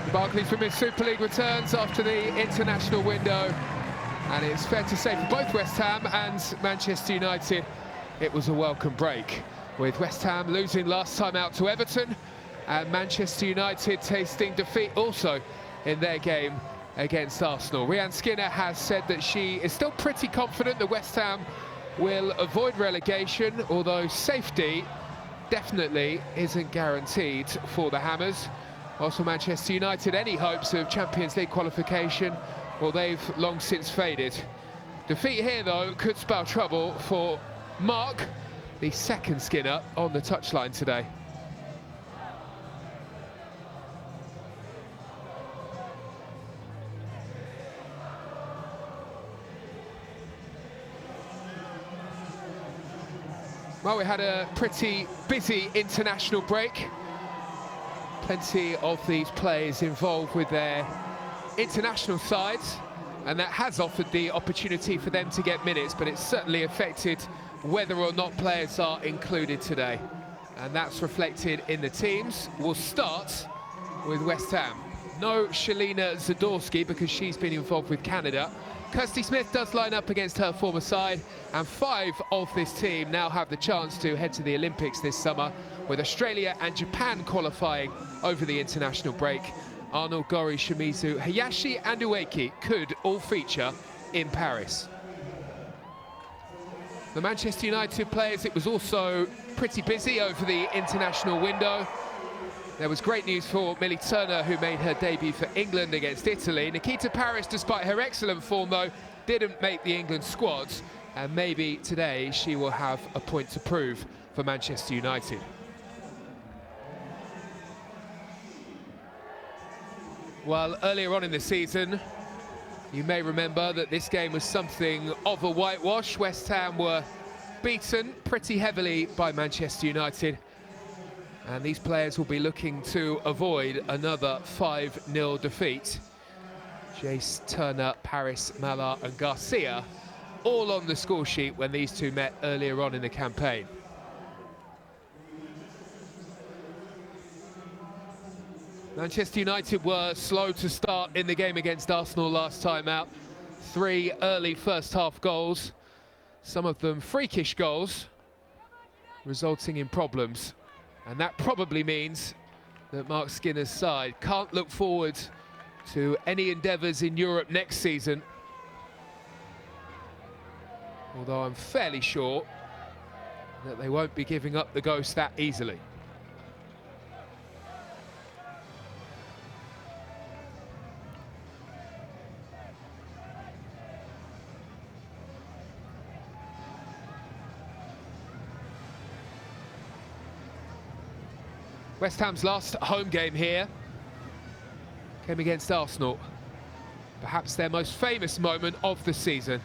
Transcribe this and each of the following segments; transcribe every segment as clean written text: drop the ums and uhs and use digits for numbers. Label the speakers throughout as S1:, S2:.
S1: The Barclays Women's Super League returns after the international window, and it's fair to say for both West Ham and Manchester United it was a welcome break, with West Ham losing last time out to Everton and Manchester United tasting defeat also in their game against Arsenal. Rhian Skinner has said that she is still pretty confident that West Ham will avoid relegation, although safety definitely isn't guaranteed for the Hammers. Also, Manchester United, any hopes of Champions League qualification, well, they've long since faded. Defeat here, though, could spell trouble for Mark, the second Skinner on the touchline today. Well, we had a pretty busy international break. Plenty of these players involved with their international sides, and that has offered the opportunity for them to get minutes, but it's certainly affected whether or not players are included today. And that's reflected in the teams. We'll start with West Ham. No Shalina Zadorsky because she's been involved with Canada. Kirsty Smith does line up against her former side, and 5 of this team now have the chance to head to the Olympics this summer, with Australia and Japan qualifying over the international break. Arnold, Gori, Shimizu, Hayashi and Ueki could all feature in Paris. The Manchester United players, it was also pretty busy over the international window. There was great news for Millie Turner, who made her debut for England against Italy. Nikita Parris, despite her excellent form though, didn't make the England squad, and maybe today she will have a point to prove for Manchester United. Well, earlier on in the season, you may remember that this game was something of a whitewash. West Ham were beaten pretty heavily by Manchester United, and these players will be looking to avoid another 5-0 defeat. Jace, Turner, Parris, Mallard and Garcia all on the score sheet when these two met earlier on in the campaign. Manchester United were slow to start in the game against Arsenal last time out. 3 early first half goals, some of them freakish goals, resulting in problems. And that probably means that Mark Skinner's side can't look forward to any endeavours in Europe next season. Although I'm fairly sure that they won't be giving up the ghost that easily. West Ham's last home game here came against Arsenal. Perhaps their most famous moment of the season.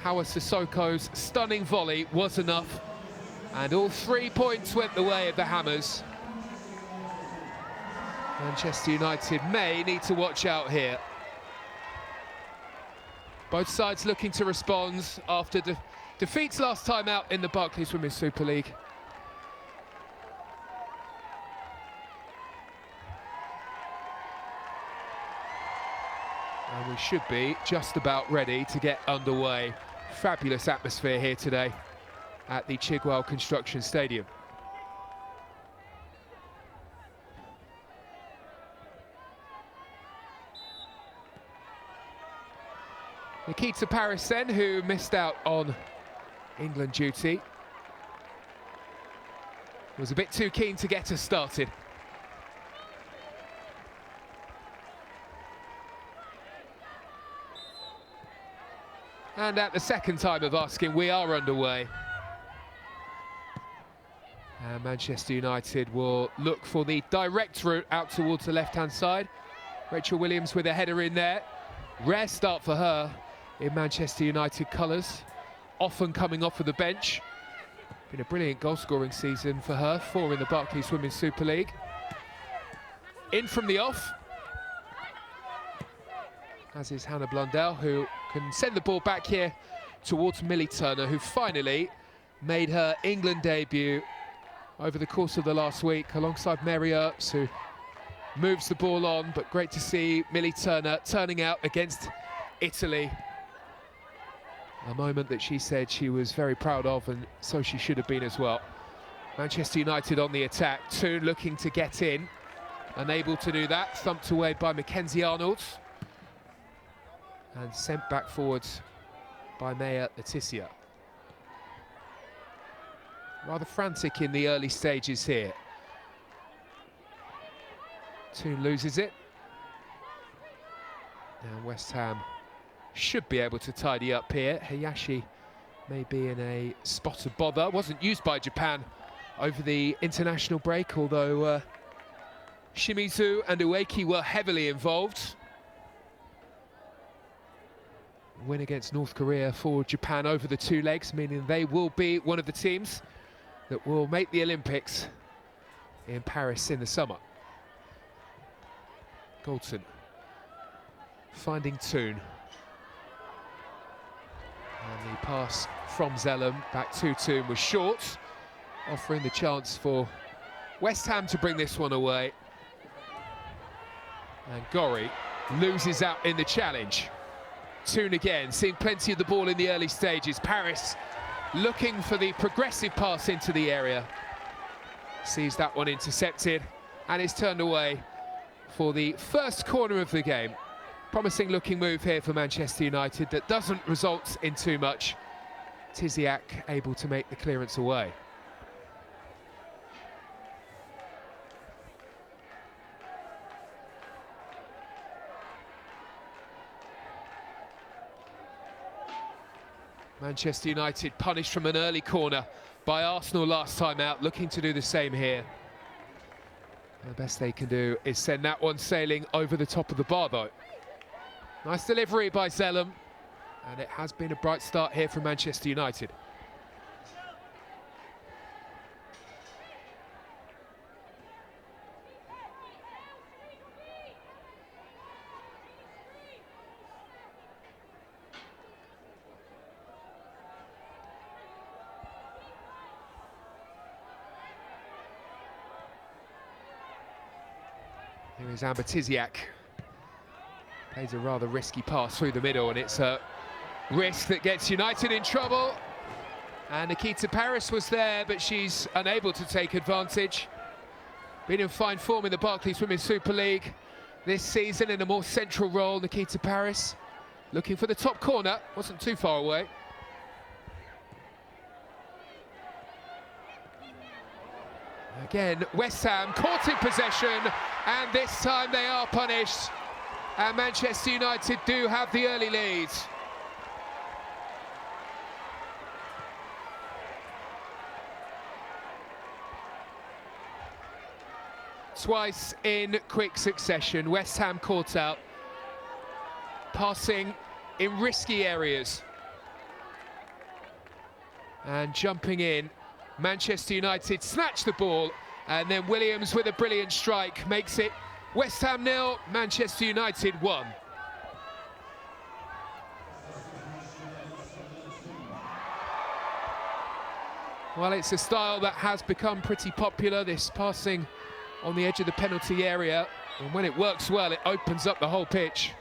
S1: Hawa Sissoko's stunning volley was enough, and all 3 points went the way of the Hammers. Manchester United may need to watch out here. Both sides looking to respond after defeats last time out in the Barclays Women's Super League. And we should be just about ready to get underway. Fabulous atmosphere here today at the Chigwell Construction Stadium. Nikita Parris then, who missed out on England duty, was a bit too keen to get us started. And at the second time of asking, we are underway. And Manchester United will look for the direct route out towards the left-hand side. Rachel Williams with a header in there. Rare start for her in Manchester United colours. Often coming off of the bench. Been a brilliant goal-scoring season for her. 4 in the Barclays Women's Super League. In from the off, as is Hannah Blundell, who can send the ball back here towards Millie Turner, who finally made her England debut over the course of the last week, alongside Mary Earps, who moves the ball on, but great to see Millie Turner turning out against Italy. A moment that she said she was very proud of, and so she should have been as well. Manchester United on the attack, Toon looking to get in, unable to do that, thumped away by Mackenzie Arnold, and sent back forwards by Maya Letizia. Rather frantic in the early stages here. Toon loses it. Now West Ham should be able to tidy up here. Hayashi may be in a spot of bother. Wasn't used by Japan over the international break, although Shimizu and Ueki were heavily involved. Win against North Korea for Japan over the two legs, meaning they will be one of the teams that will make the Olympics in Paris in the summer. Goldson finding Toon. And the pass from Zellum back to Toon was short, offering the chance for West Ham to bring this one away. And Gori loses out in the challenge. Toon again, seeing plenty of the ball in the early stages. Paris looking for the progressive pass into the area. Sees that one intercepted and is turned away for the first corner of the game. Promising looking move here for Manchester United that doesn't result in too much. Tiziak able to make the clearance away. Manchester United punished from an early corner by Arsenal last time out, looking to do the same here. The best they can do is send that one sailing over the top of the bar, though. Nice delivery by Zellum, and it has been a bright start here for Manchester United. Here is Amber Tiziak. Plays a rather risky pass through the middle, and it's a risk that gets United in trouble. And Nikita Paris was there, but she's unable to take advantage. Been in fine form in the Barclays Women's Super League this season in a more central role. Nikita Paris looking for the top corner, wasn't too far away. Again, West Ham caught in possession, and this time they are punished. And Manchester United do have the early lead. Twice in quick succession, West Ham caught out, passing in risky areas. And jumping in, Manchester United snatch the ball, and then Williams with a brilliant strike makes it West Ham 0, Manchester United 1. Well, it's a style that has become pretty popular, this passing on the edge of the penalty area, and when it works well, it opens up the whole pitch.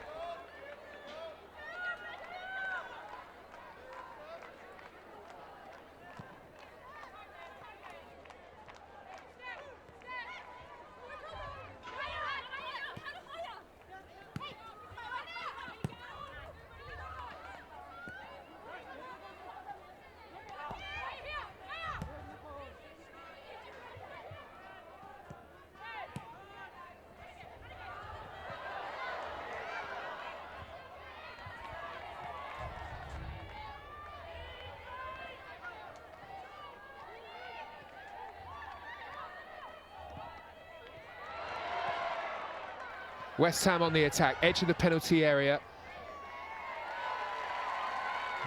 S1: West Ham on the attack, edge of the penalty area.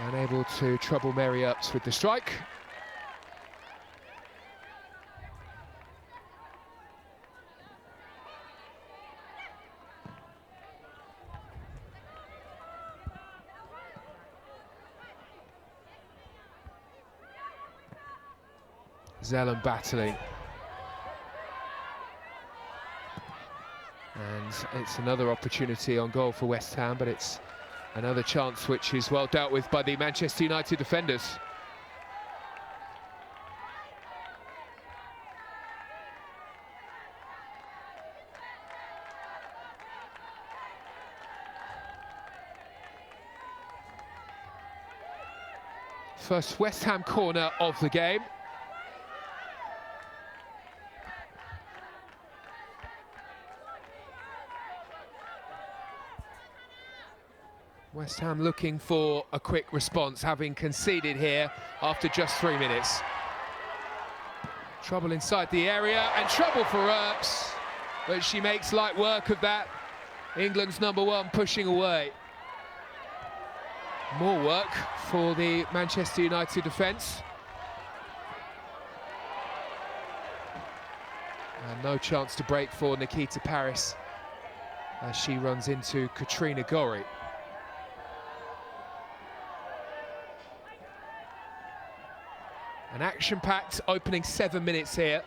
S1: Unable to trouble Mary Earps with the strike. Zellum battling. And it's another opportunity on goal for West Ham, but it's another chance which is well dealt with by the Manchester United defenders. First West Ham corner of the game. West Ham looking for a quick response, having conceded here after just 3 minutes. Trouble inside the area, and trouble for Earps, but she makes light work of that. England's #1 pushing away. More work for the Manchester United defence. And no chance to break for Nikita Paris as she runs into Katrina Gorry. An action-packed opening 7 minutes here.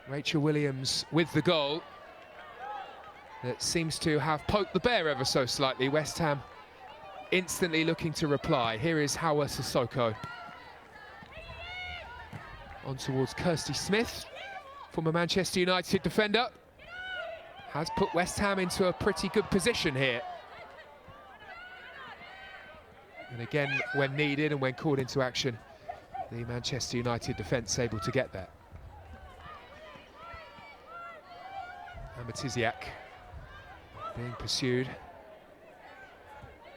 S1: Rachel Williams with the goal that seems to have poked the bear ever so slightly. West Ham instantly looking to reply. Here is Hawa Sissoko. On towards Kirsty Smith, former Manchester United defender. Has put West Ham into a pretty good position here. And again, when needed and when called into action, the Manchester United defence able to get there. Amatiziak being pursued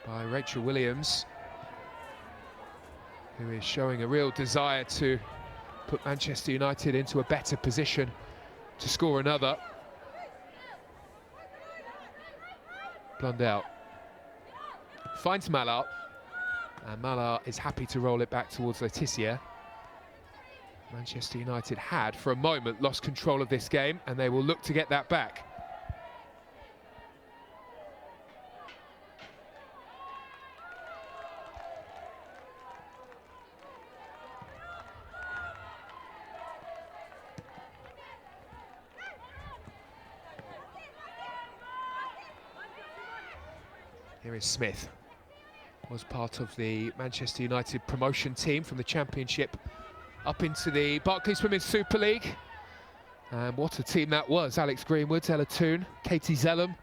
S1: by Rachel Williams, who is showing a real desire to put Manchester United into a better position to score another. Blundell finds Mallard, and Mallard is happy to roll it back towards Laetitia. Manchester United had, for a moment, lost control of this game, and they will look to get that back. Here is Smith. Was part of the Manchester United promotion team from the Championship up into the Barclays Women's Super League. And what a team that was. Alex Greenwood, Ella Toone, Katie Zellum,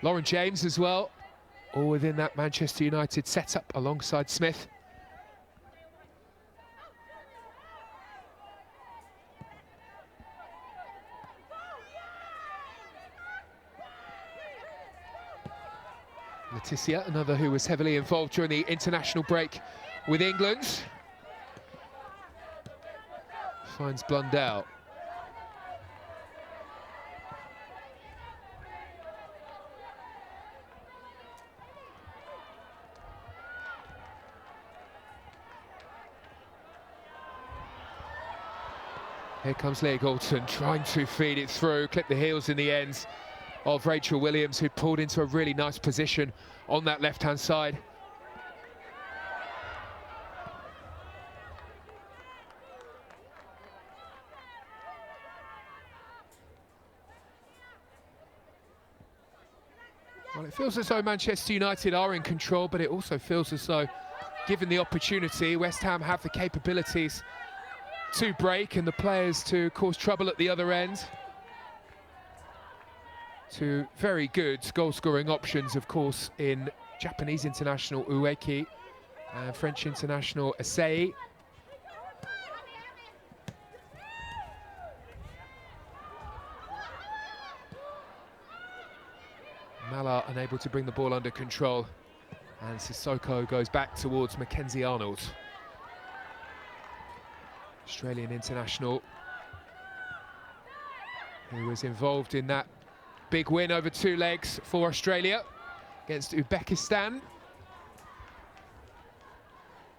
S1: Lauren James as well, all within that Manchester United setup alongside Smith. Laetitia, another who was heavily involved during the international break with England. Finds Blundell. Here comes Leah Galton trying to feed it through, clip the heels in the ends of Rachel Williams, who pulled into a really nice position on that left-hand side. Well, it feels as though Manchester United are in control, but it also feels as though, given the opportunity, West Ham have the capabilities to break and the players to cause trouble at the other end. Two very good goal-scoring options, of course, in Japanese international Ueki and French international Asei. Mallard unable to bring the ball under control, and Sissoko goes back towards Mackenzie Arnold. Australian international who was involved in that big win over 2 legs for Australia against Uzbekistan.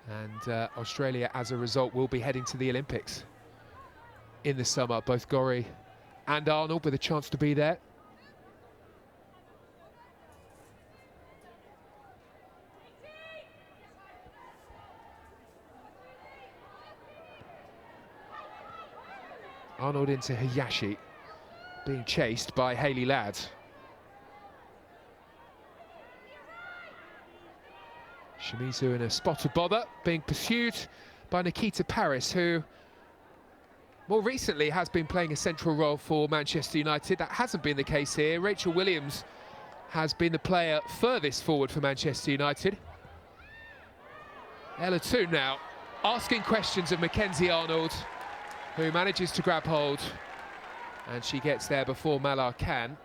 S1: And Australia, as a result, will be heading to the Olympics in the summer. Both Gorry and Arnold with a chance to be there. Arnold into Hayashi. being chased by Hayley Ladd. Shimizu in a spot of bother, being pursued by Nikita Parris, who more recently has been playing a central role for Manchester United. That hasn't been the case here. Rachel Williams has been the player furthest forward for Manchester United. Ella Toone now asking questions of Mackenzie Arnold, who manages to grab hold, and she gets there before Malar can.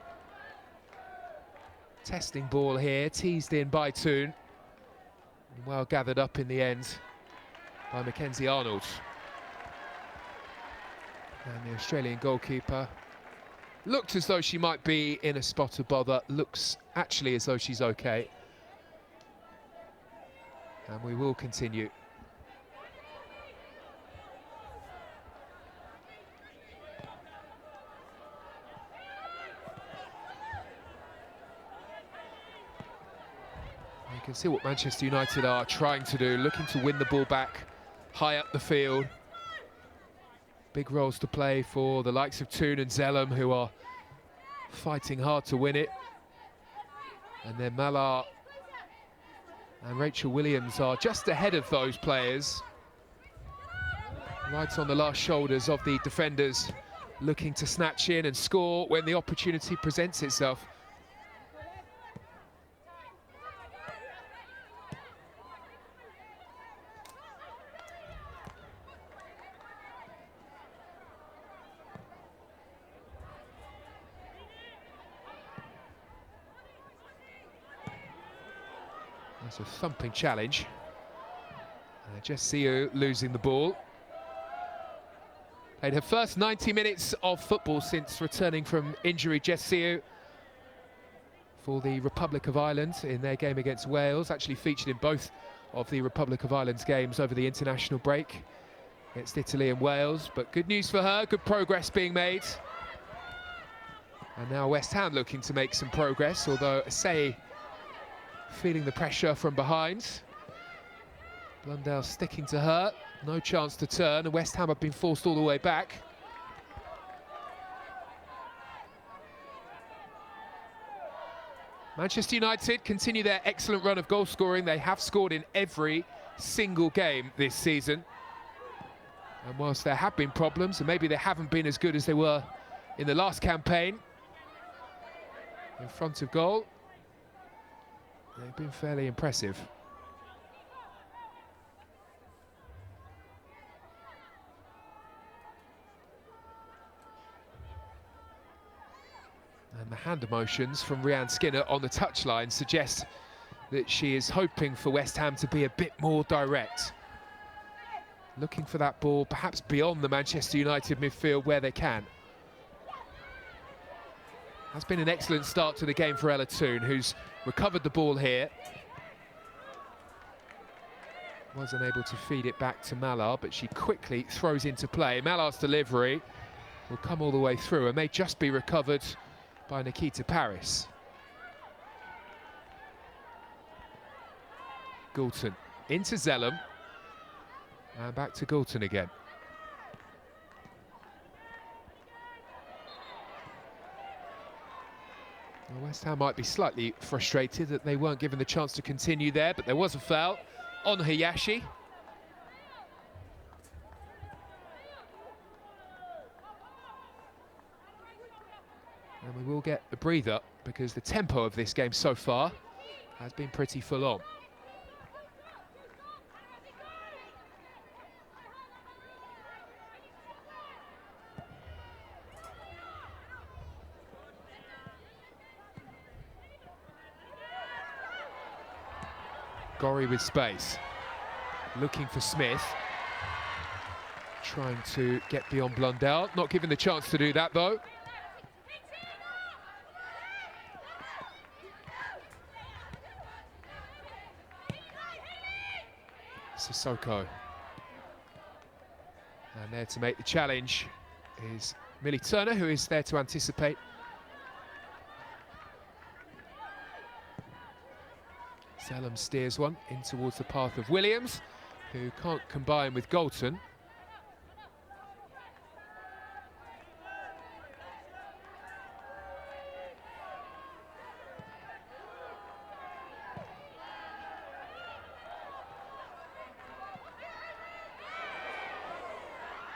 S1: Testing ball here, teased in by Toone. Well gathered up in the end by Mackenzie Arnold. And the Australian goalkeeper looked as though she might be in a spot of bother, looks actually as though she's okay. And we will continue. You can see what Manchester United are trying to do, looking to win the ball back high up the field. Big roles to play for the likes of Toone and Zellum, who are fighting hard to win it. And then Malar and Rachel Williams are just ahead of those players, right on the last shoulders of the defenders, looking to snatch in and score when the opportunity presents itself. That's a thumping challenge. Jess Siu losing the ball. Played her first 90 minutes of football since returning from injury. Jess Siu for the Republic of Ireland in their game against Wales. Actually featured in both of the Republic of Ireland's games over the international break against Italy and Wales. But good news for her, good progress being made. And now West Ham looking to make some progress, although Asseyi feeling the pressure from behind. Blundell sticking to her, no chance to turn, and West Ham have been forced all the way back. Manchester United continue their excellent run of goal scoring. They have scored in every single game this season. And whilst there have been problems, and maybe they haven't been as good as they were in the last campaign, in front of goal, they've been fairly impressive. And the hand emotions from Rhian Skinner on the touchline suggest that she is hoping for West Ham to be a bit more direct. Looking for that ball, perhaps beyond the Manchester United midfield where they can. Has been an excellent start to the game for Ella Toone, who's recovered the ball here. Wasn't able to feed it back to Malar, but she quickly throws into play. Malar's delivery will come all the way through and may just be recovered by Nikita Parris. Goulton into Zellum, and back to Goulton again. Well, West Ham might be slightly frustrated that they weren't given the chance to continue there, but there was a foul on Hayashi. And we will get a breather because the tempo of this game so far has been pretty full on. Gorry with space, looking for Smith, trying to get beyond Blundell, not given the chance to do that though. Sissoko. And there to make the challenge is Millie Turner, who is there to anticipate. Zellum steers one in towards the path of Williams, who can't combine with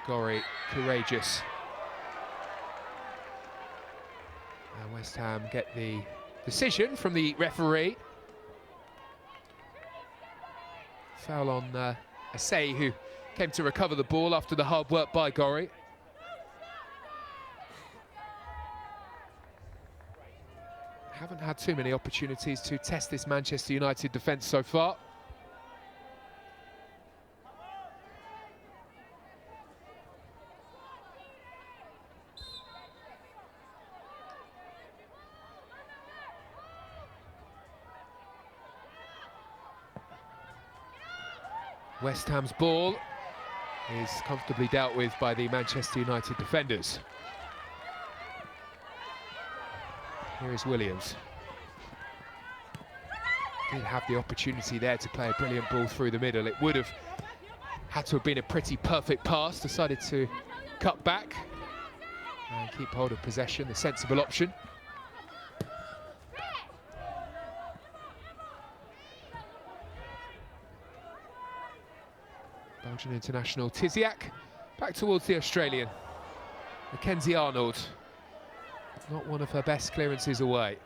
S1: Gorry, courageous. And West Ham get the decision from the referee. Foul on Asay, who came to recover the ball after the hard work by Gorry. Haven't had too many opportunities to test this Manchester United defence so far. West Ham's ball is comfortably dealt with by the Manchester United defenders. Here is Williams. Did have the opportunity there to play a brilliant ball through the middle. It would have had to have been a pretty perfect pass. Decided to cut back and keep hold of possession, the sensible option. Belgian international Tiziak back towards the Australian. Mackenzie Arnold, not one of her best clearances away.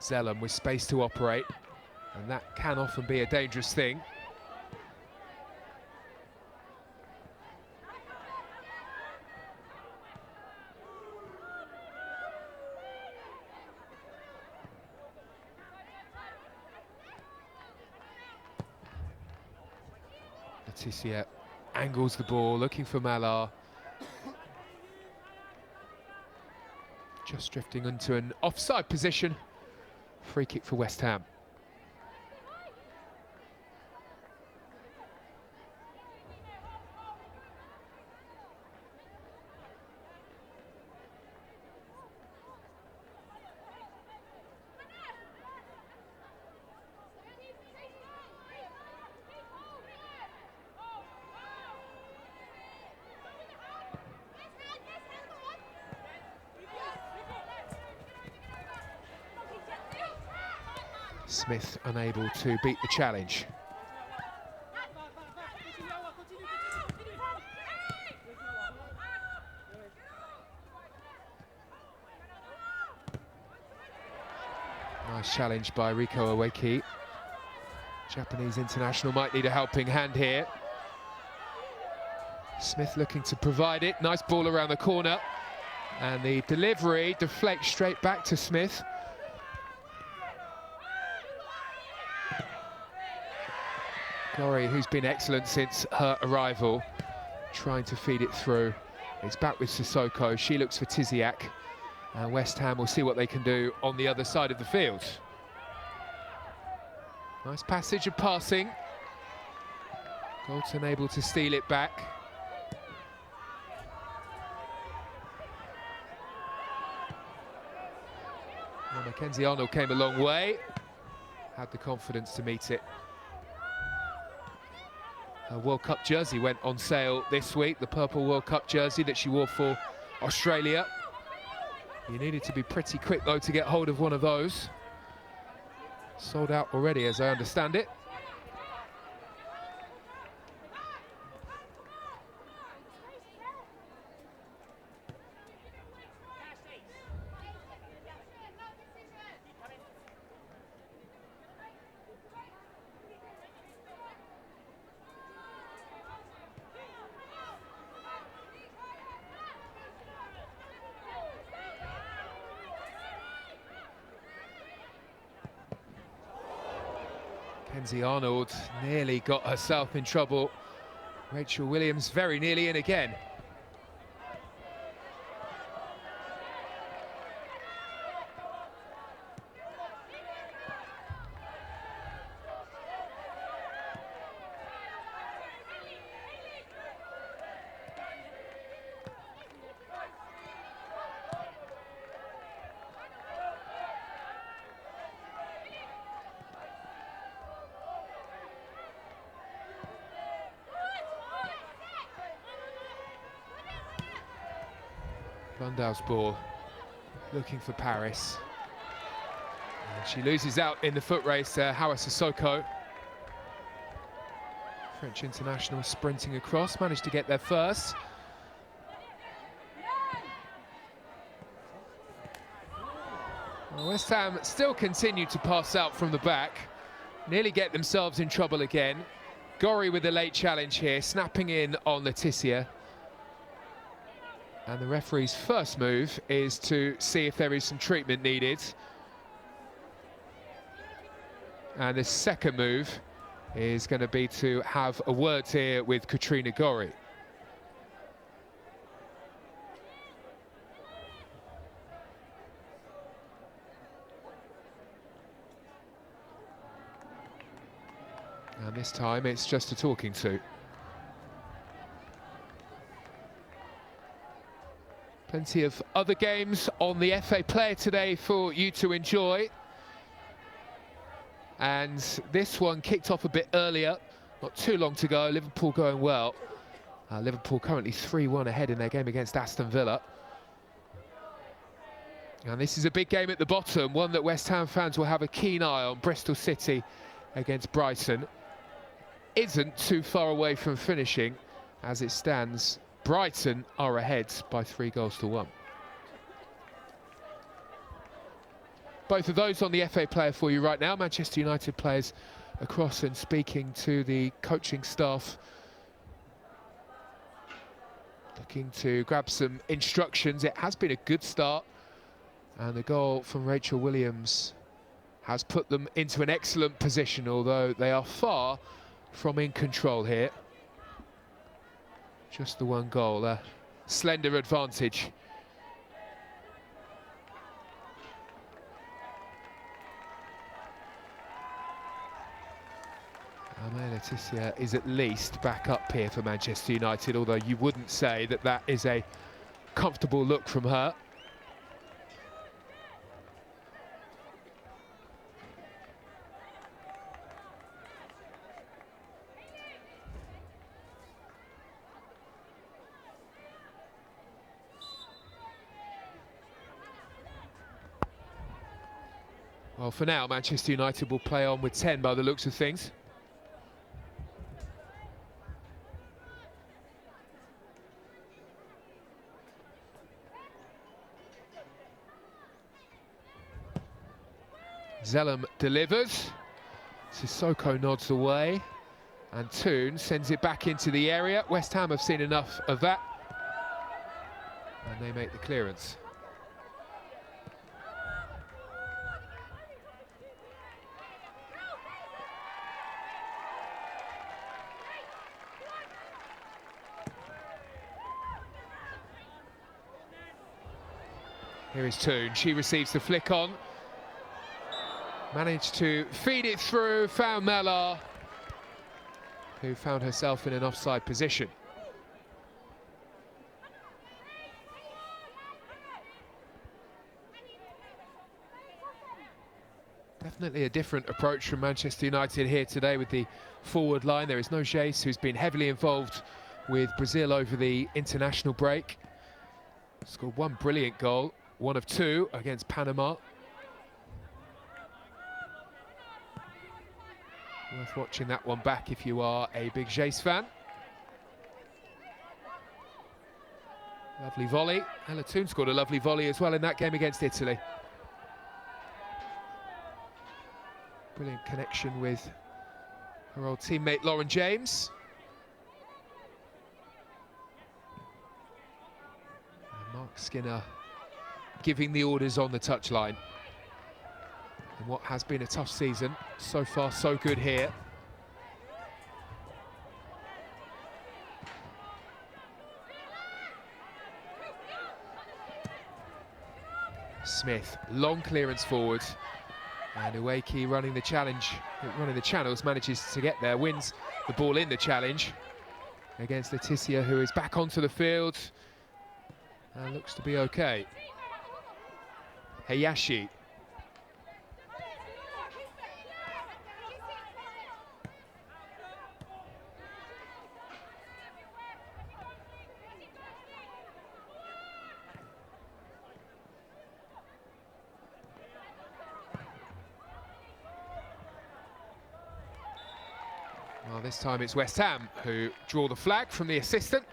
S1: Zellum with space to operate, and that can often be a dangerous thing. Letitia angles the ball, looking for Malar. Just drifting into an offside position. Free kick for West Ham. Smith unable to beat the challenge. Nice challenge by Riko Aweki. Japanese international might need a helping hand here. Smith looking to provide it. Nice ball around the corner. And the delivery deflects straight back to Smith. Gorry, who's been excellent since her arrival, trying to feed it through. It's back with Sissoko. She looks for Tiziak. And West Ham will see what they can do on the other side of the field. Nice passage of passing. Galton able to steal it back. Well, Mackenzie Arnold came a long way. Had the confidence to meet it. Her World Cup jersey went on sale this week, the purple World Cup jersey that she wore for Australia. You needed to be pretty quick, though, to get hold of one of those. Sold out already, as I understand it. Mackenzie Arnold nearly got herself in trouble. Rachel Williams very nearly in again. Blundell's ball, looking for Paris. And she loses out in the foot race, Hawa Sissoko. French international sprinting across, managed to get there first. Well, West Ham still continue to pass out from the back, nearly get themselves in trouble again. Gorry with the late challenge here, snapping in on Laetitia. And the referee's first move is to see if there is some treatment needed. And the second move is going to be to have a word here with Katrina Gorry. And this time it's just a talking to. Plenty of other games on the FA Player today for you to enjoy. And this one kicked off a bit earlier, not too long to go. Liverpool going well. Liverpool currently 3-1 ahead in their game against Aston Villa. And this is a big game at the bottom, one that West Ham fans will have a keen eye on. Bristol City against Brighton. Isn't too far away from finishing. As it stands, Brighton are ahead by 3-1. Both of those on the FA Player for you right now. Manchester United players across and speaking to the coaching staff, looking to grab some instructions. It has been a good start, and the goal from Rachel Williams has put them into an excellent position, although they are far from in control here. Just the one goal, a slender advantage. Laetitia is at least back up here for Manchester United, although you wouldn't say that that is a comfortable look from her. Well, for now, Manchester United will play on with 10 by the looks of things. Zellum delivers. Sissoko nods away. And Toon sends it back into the area. West Ham have seen enough of that. And they make the clearance. Here is Toon. She receives the flick on. Managed to feed it through, found Mellar, who found herself in an offside position. Definitely a different approach from Manchester United here today with the forward line. There is no Jace, who's been heavily involved with Brazil over the international break. Scored one brilliant goal, one of two against Panama. Worth watching that one back if you are a big Jace fan. Lovely volley. Ella Toon scored a lovely volley as well in that game against Italy. Brilliant connection with her old teammate Lauren James. And Mark Skinner giving the orders on the touchline. In what has been a tough season, so far so good here. Smith, long clearance forward, and Uweki running the channels, manages to get there, wins the ball in the challenge against Laetitia, who is back onto the field and looks to be okay. Hayashi. Well, This time it's West Ham who draw the flag from the assistant.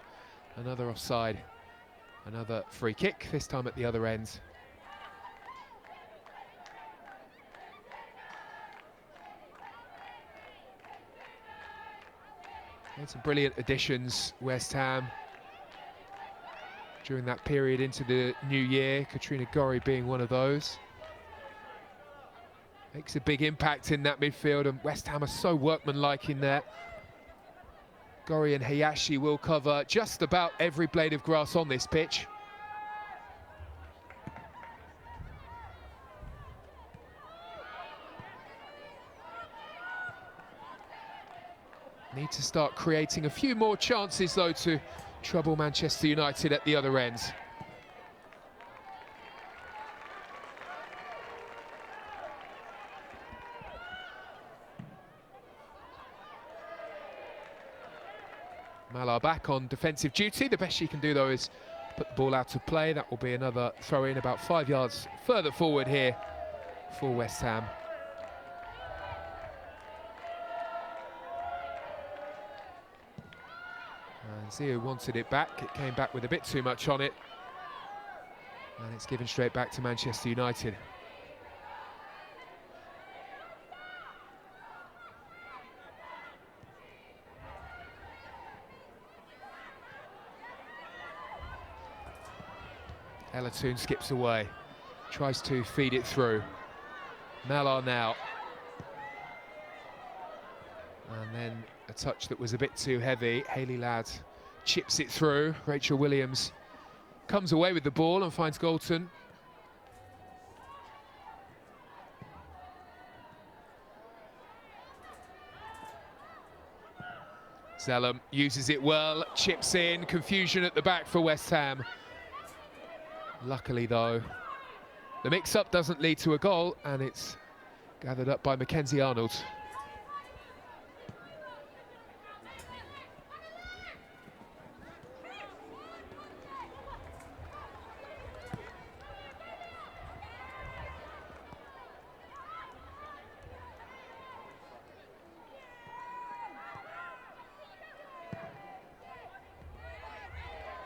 S1: Another offside, another free kick, this time at the other end. Made some brilliant additions, West Ham, during that period into the new year, Katrina Gorry being one of those. Makes a big impact in that midfield, and West Ham are so workmanlike in there. Gorry and Hayashi will cover just about every blade of grass on this pitch. Need to start creating a few more chances, though, to trouble Manchester United at the other end. Malar back on defensive duty. The best she can do, though, is put the ball out of play. That will be another throw-in about 5 yards further forward here for West Ham. And Zio wanted it back. It came back with a bit too much on it. And it's given straight back to Manchester United. Elatoon skips away, tries to feed it through. Malar now. And then a touch that was a bit too heavy. Hayley Ladd chips it through. Rachel Williams comes away with the ball and finds Galton. Zellum uses it well, chips in, confusion at the back for West Ham. Luckily, though, the mix-up doesn't lead to a goal, and it's gathered up by Mackenzie Arnold.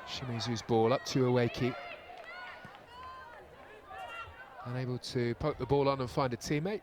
S1: Shimizu's ball up to Aweki. Unable to poke the ball on and find a teammate.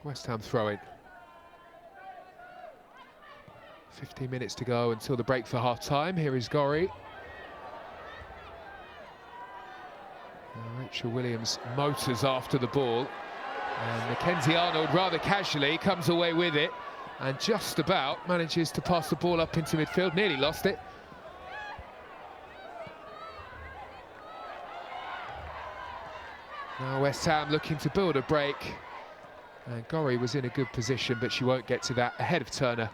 S1: West Ham throw-in. 15 minutes to go until the break for half-time. Here is Gorry. Rachel Williams motors after the ball. And Mackenzie Arnold, rather casually, comes away with it and just about manages to pass the ball up into midfield. Nearly lost it. Now West Ham looking to build a break. And Gorry was in a good position, but she won't get to that, ahead of Turner.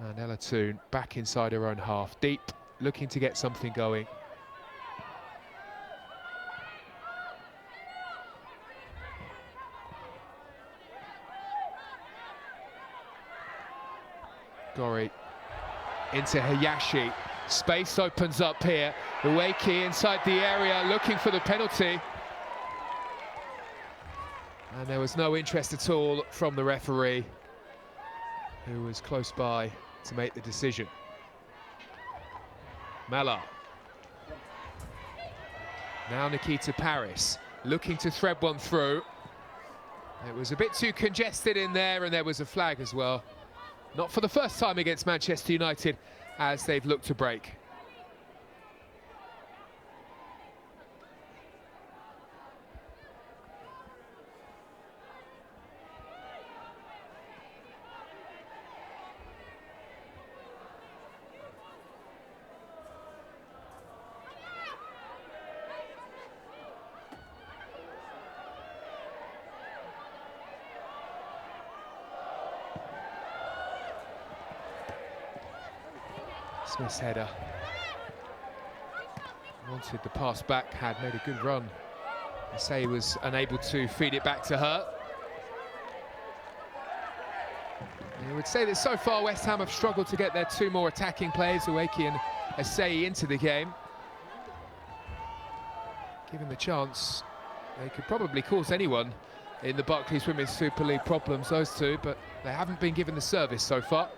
S1: And Elatoon back inside her own half, deep, looking to get something going. Gorry into Hayashi. Space opens up here. Uweki inside the area looking for the penalty. And there was no interest at all from the referee, who was close by to make the decision. Mala. Now Nikita Paris, looking to thread one through. It was a bit too congested in there, and there was a flag as well. Not for the first time against Manchester United, as they've looked to break. Smith's header. Wanted the pass back, had made a good run. Say was unable to feed it back to her. I would say that so far West Ham have struggled to get their two more attacking players, Ueki and Asseyi, into the game. Given the chance, they could probably cause anyone in the Barclays Women's Super League problems, those two, but they haven't been given the service so far.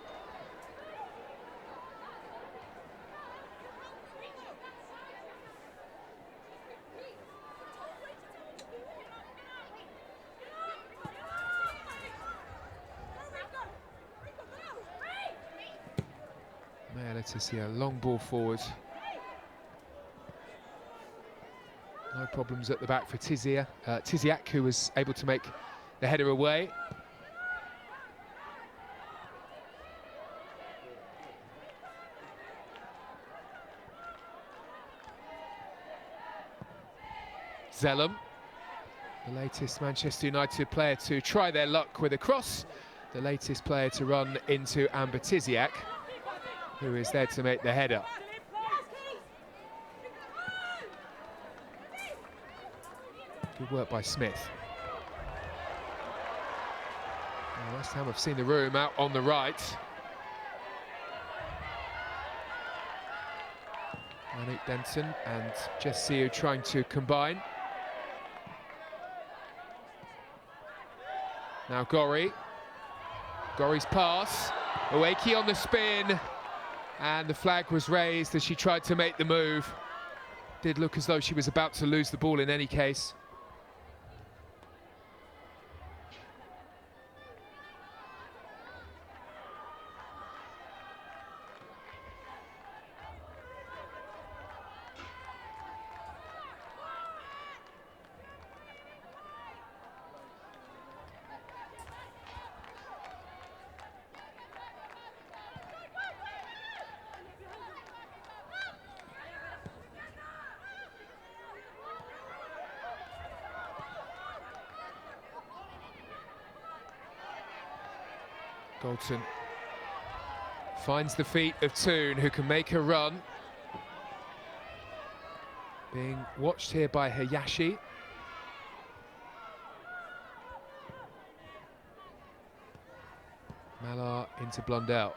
S1: To see a long ball forward. No problems at the back for Tiziak, who was able to make the header away. Zellum, the latest Manchester United player to try their luck with a cross, the latest player to run into Amber Tiziak, who is there to make the header. Good work by Smith. Well, West Ham have seen the room out on the right. Monique Denton and Jess Siu trying to combine. Now Gori. Gori's pass. Ueki on the spin. And the flag was raised as she tried to make the move. Did look as though she was about to lose the ball in any case. Goldson finds the feet of Toon, who can make a run. Being watched here by Hayashi. Malar into Blundell.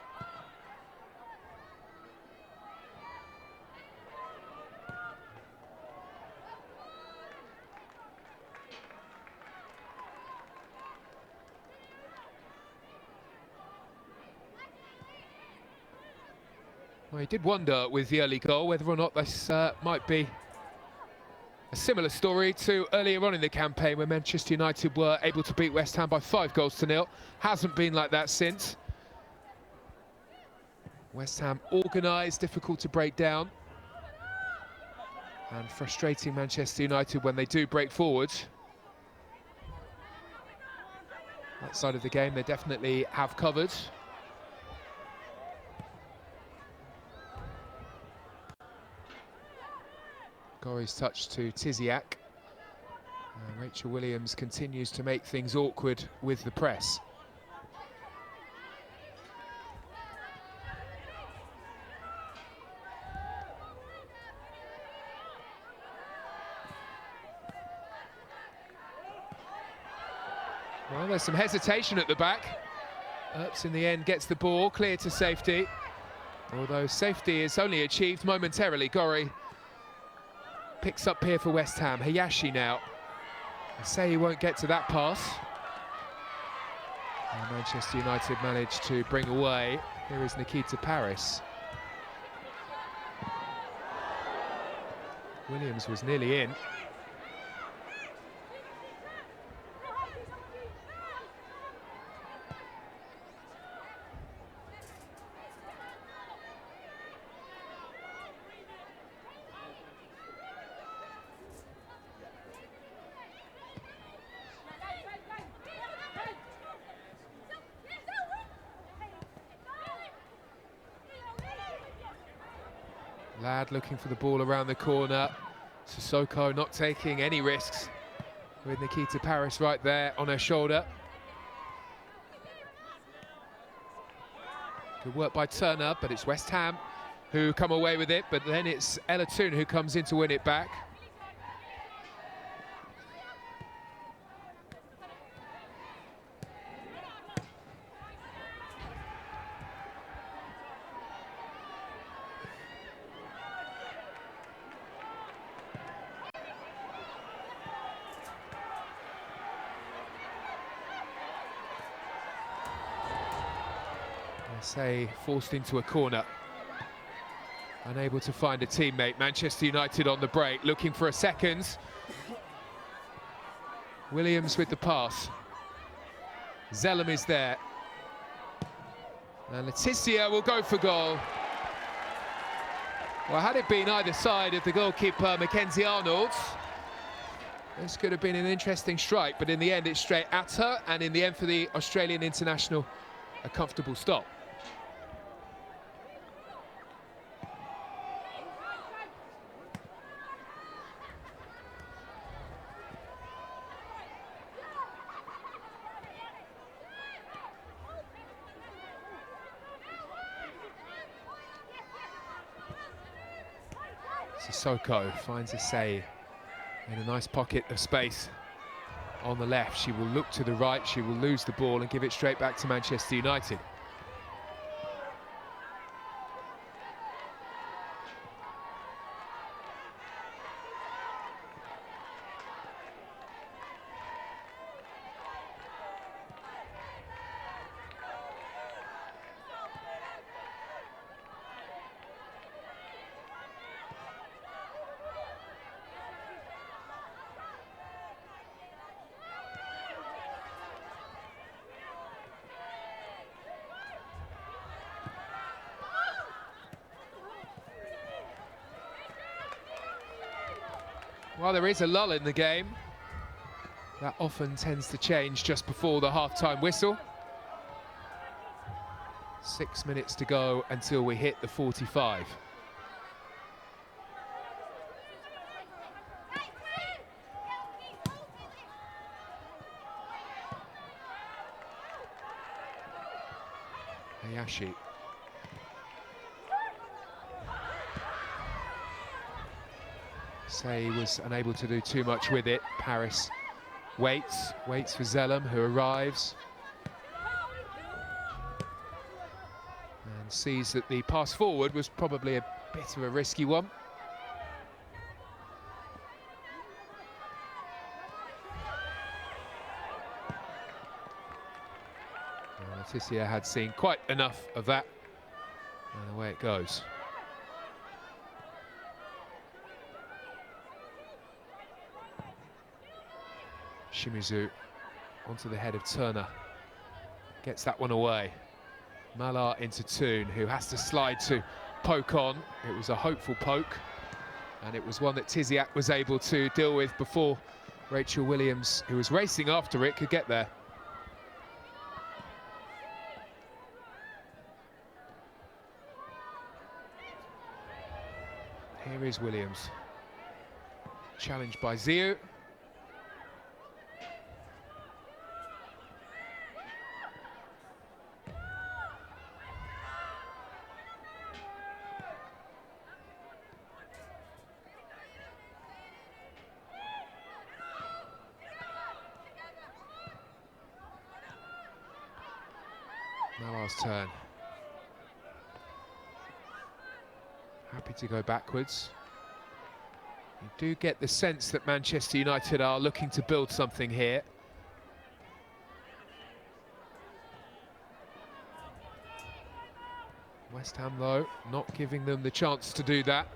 S1: Well, he did wonder with the early goal whether or not this might be a similar story to earlier on in the campaign when Manchester United were able to beat West Ham by 5-0. Hasn't been like that since. West Ham organised, difficult to break down. And frustrating Manchester United when they do break forward. That side of the game they definitely have covered. Gori's touch to Tiziak. Rachel Williams continues to make things awkward with the press. Well, there's some hesitation at the back. Earps in the end gets the ball clear to safety. Although safety is only achieved momentarily. Gori picks up here for West Ham. Hayashi now. I say he won't get to that pass. And Manchester United managed to bring away. Here is Nikita Paris. Williams was nearly in. Ladd looking for the ball around the corner. Sissoko not taking any risks with Nikita Paris right there on her shoulder. Good work by Turner, but it's West Ham who come away with it, but then it's Ella Toon who comes in to win it back. Say forced into a corner, unable to find a teammate. Manchester United on the break, looking for a second. Williams with the pass. Zellum is there. And Letizia will go for goal. Well, had it been either side of the goalkeeper, Mackenzie Arnold, this could have been an interesting strike, but in the end it's straight at her, and in the end for the Australian international, a comfortable stop. Sissoko finds a say in a nice pocket of space on the left. She will look to the right, she will lose the ball and give it straight back to Manchester United. Well, there is a lull in the game. That often tends to change just before the half-time whistle. 6 minutes to go until we hit the 45. Hayashi. Say was unable to do too much with it. Paris waits for Zellum, who arrives and sees that the pass forward was probably a bit of a risky one. Letizia had seen quite enough of that, and away it goes. Shimizu onto the head of Turner, gets that one away. Malar into Toon, who has to slide to poke on. It was a hopeful poke, and it was one that Tiziak was able to deal with before Rachel Williams, who was racing after it, could get there. Here is Williams, challenged by Ziu. Malar's turn. Happy to go backwards. You do get the sense that Manchester United are looking to build something here. West Ham, though, not giving them the chance to do that.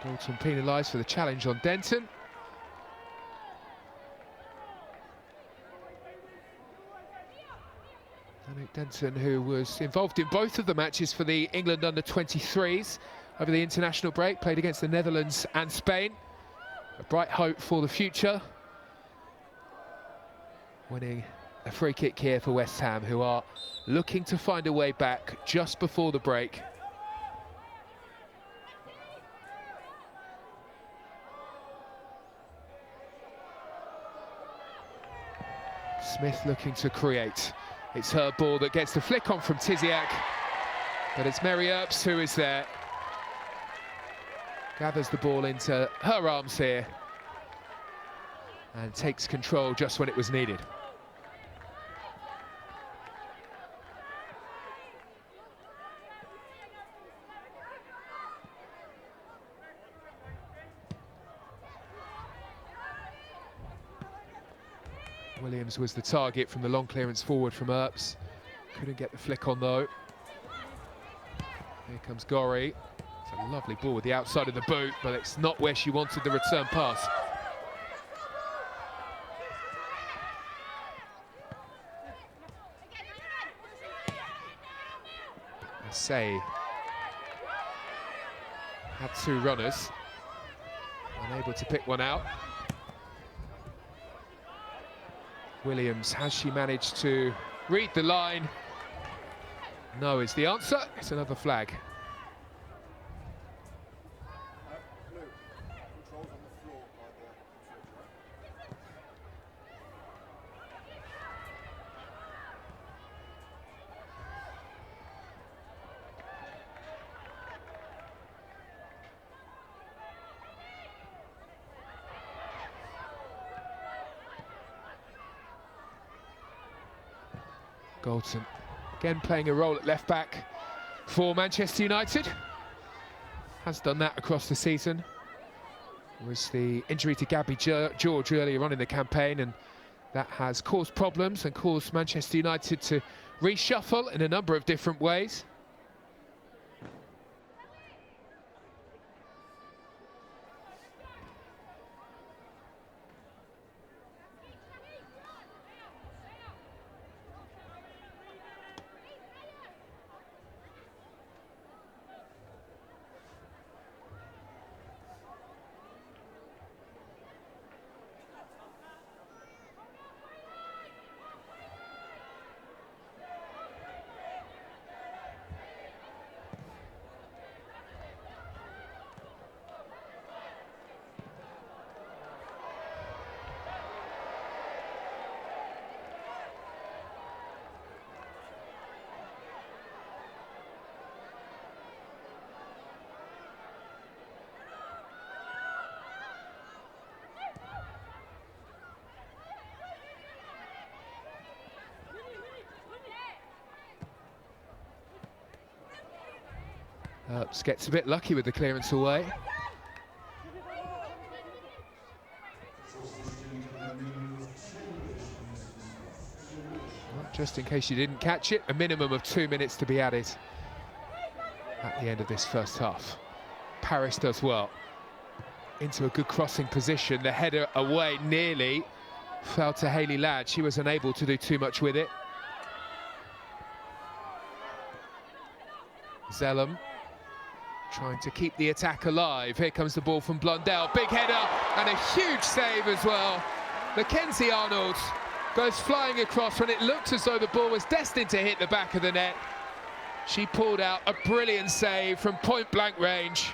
S1: Dalton penalised for the challenge on Denton. Denton, who was involved in both of the matches for the England under-23s over the international break, played against the Netherlands and Spain. A bright hope for the future. Winning a free kick here for West Ham, who are looking to find a way back just before the break. Smith looking to create. It's her ball that gets the flick on from Tiziak, but it's Mary Earps who is there. Gathers the ball into her arms here and takes control just when it was needed. Williams was the target from the long clearance forward from Earps. Couldn't get the flick on though. Here comes Gorry. It's a lovely ball with the outside of the boot, but it's not where she wanted the return pass. Say had two runners, unable to pick one out. Williams, has she managed to read the line? No is the answer. It's another flag. Galton again playing a role at left back for Manchester United. Has done that across the season. It was the injury to Gabby George earlier on in the campaign, and that has caused problems and caused Manchester United to reshuffle in a number of different ways. Earps gets a bit lucky with the clearance away. Well, just in case you didn't catch it, a minimum of 2 minutes to be added at the end of this first half. Paris does well. Into a good crossing position. The header away nearly fell to Hayley Ladd. She was unable to do too much with it. Zellum trying to keep the attack alive. Here comes the ball from Blundell. Big header and a huge save as well. Mackenzie Arnold goes flying across when it looked as though the ball was destined to hit the back of the net. She pulled out a brilliant save from point-blank range.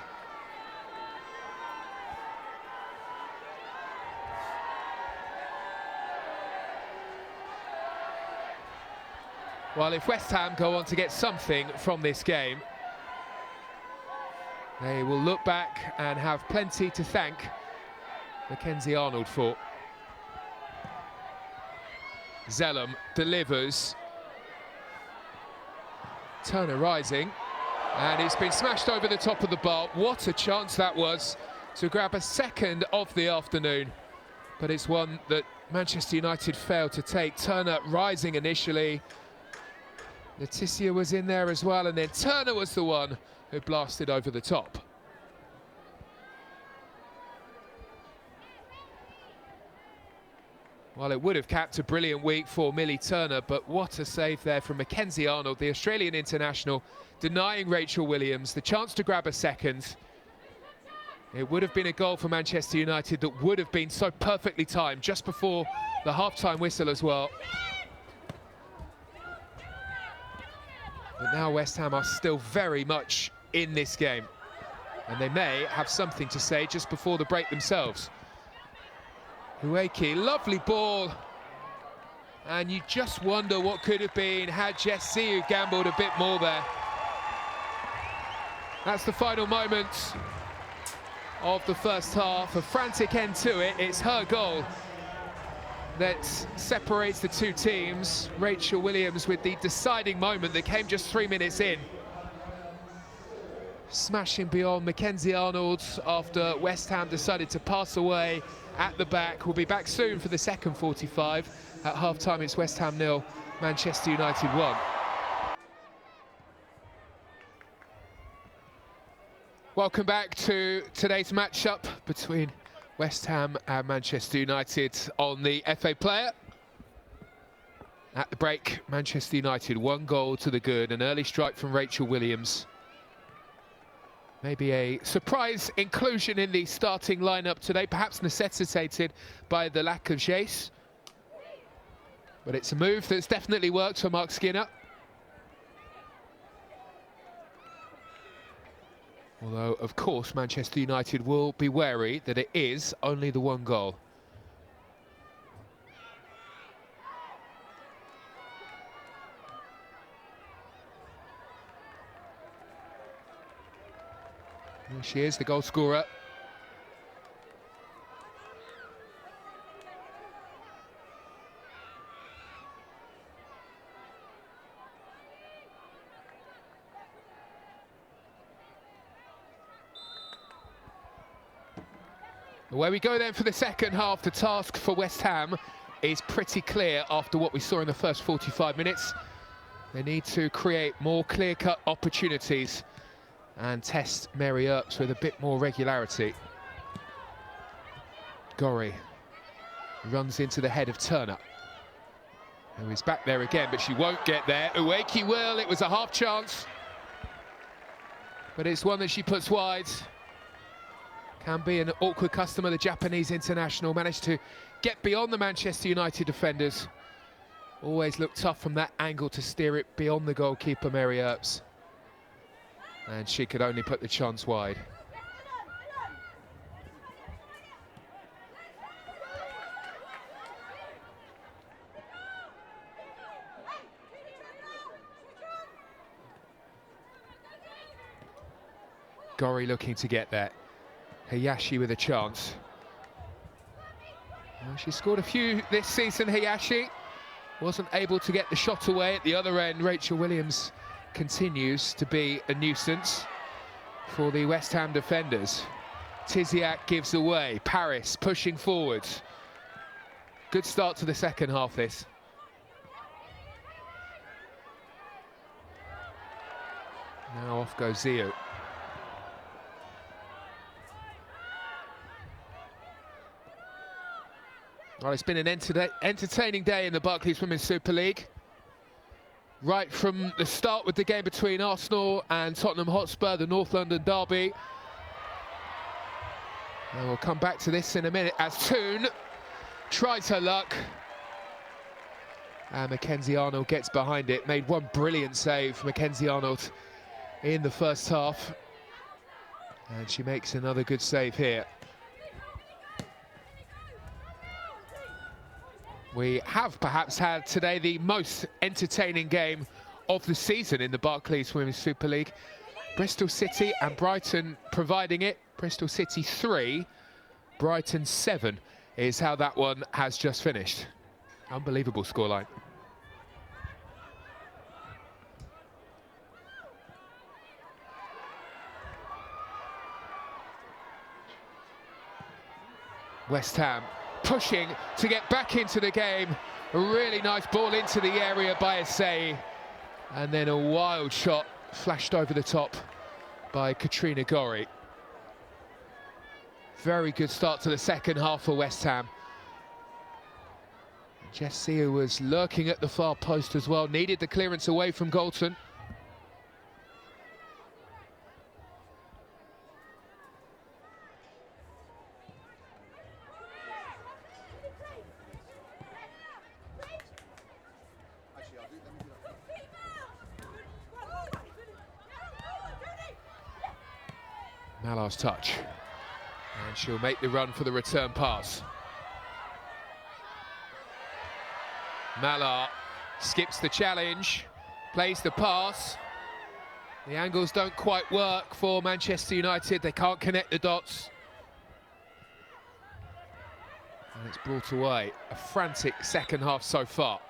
S1: Well, if West Ham go on to get something from this game, they will look back and have plenty to thank Mackenzie Arnold for. Zellum delivers. Turner rising, and it's been smashed over the top of the bar. What a chance that was to grab a second of the afternoon, but it's one that Manchester United failed to take. Turner rising initially. Letizia was in there as well, and then Turner was the one who blasted over the top. Well, it would have capped a brilliant week for Millie Turner, but what a save there from Mackenzie Arnold, the Australian international, denying Rachel Williams the chance to grab a second. It would have been a goal for Manchester United that would have been so perfectly timed just before the half-time whistle as well. But now West Ham are still very much in this game, and they may have something to say just before the break themselves. Ueki, lovely ball, and you just wonder what could have been had Jess Siu gambled a bit more there. That's the final moment of the first half, a frantic end to it. It's her goal that separates the two teams. Rachel Williams with the deciding moment that came just 3 minutes in. Smashing beyond Mackenzie Arnold after West Ham decided to pass away at the back. We'll be back soon for the second 45. At half-time, it's West Ham 0, Manchester United 1. Welcome back to today's match-up between West Ham and Manchester United on the FA Player. At the break, Manchester United 1 goal to the good, an early strike from Rachel Williams. Maybe a surprise inclusion in the starting lineup today, perhaps necessitated by the lack of Jace. But it's a move that's definitely worked for Mark Skinner. Although, of course, Manchester United will be wary that it is only the 1 goal. There she is, the goal scorer. Away we go then for the second half. The task for West Ham is pretty clear after what we saw in the first 45 minutes. They need to create more clear-cut opportunities and test Mary Earps with a bit more regularity. Gorry runs into the head of Turner, who is back there again, but she won't get there. Ueki will. It was a half chance, but it's one that she puts wide. Can be an awkward customer. The Japanese international managed to get beyond the Manchester United defenders. Always looked tough from that angle to steer it beyond the goalkeeper, Mary Earps. And she could only put the chance wide. Gorry looking to get there. Hayashi with a chance. Well, she scored a few this season, Hayashi. Wasn't able to get the shot away at the other end. Rachel Williams continues to be a nuisance for the West Ham defenders. Tiziak gives away. Paris pushing forward. Good start to the second half, this. Now off goes Ziu. Well, it's been an entertaining day in the Barclays Women's Super League. Right from the start with the game between Arsenal and Tottenham Hotspur, the North London derby. And we'll come back to this in a minute as Toon tries her luck. And Mackenzie Arnold gets behind it. Made one brilliant save, Mackenzie Arnold, in the first half. And she makes another good save here. We have perhaps had today the most entertaining game of the season in the Barclays Women's Super League. Bristol City and Brighton providing it. Bristol City 3, Brighton 7 is how that one has just finished. Unbelievable scoreline. West Ham pushing to get back into the game. A really nice ball into the area by Asai. And then a wild shot flashed over the top by Katrina Gorry. Very good start to the second half for West Ham. Jessia was lurking at the far post as well, needed the clearance away from Galton. Malar's touch, and she'll make the run for the return pass. Malar skips the challenge, plays the pass. The angles don't quite work for Manchester United, they can't connect the dots. And it's brought away. A frantic second half so far.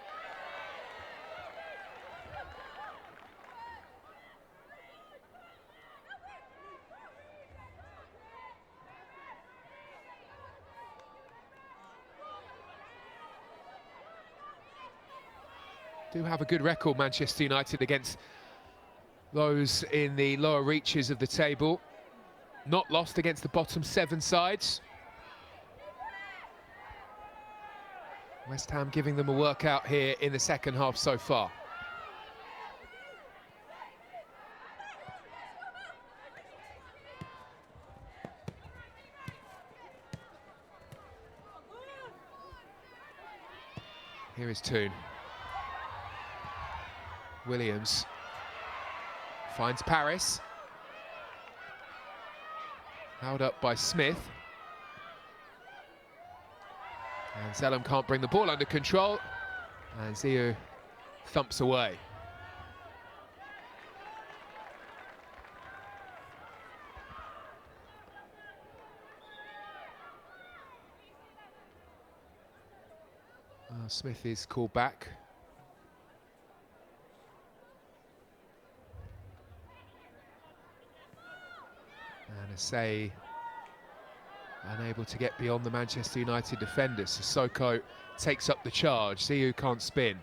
S1: Do have a good record, Manchester United, against those in the lower reaches of the table. Not lost against the bottom 7 sides. West Ham giving them a workout here in the second half so far. Here is Toon. Williams finds Paris. Held up by Smith. And Zellum can't bring the ball under control. And Ziu thumps away. Smith is called back. And Asai unable to get beyond the Manchester United defenders. Sissoko takes up the charge. Ziu can't spin.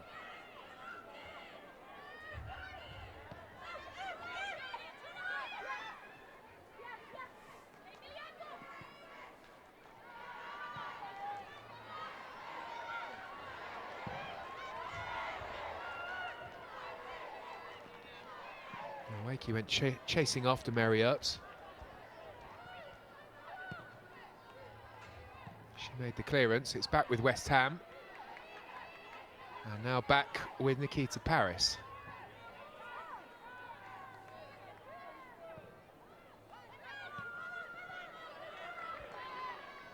S1: Wakey went chasing after Mary Earps. She made the clearance. It's back with West Ham. And now back with Nikita Paris.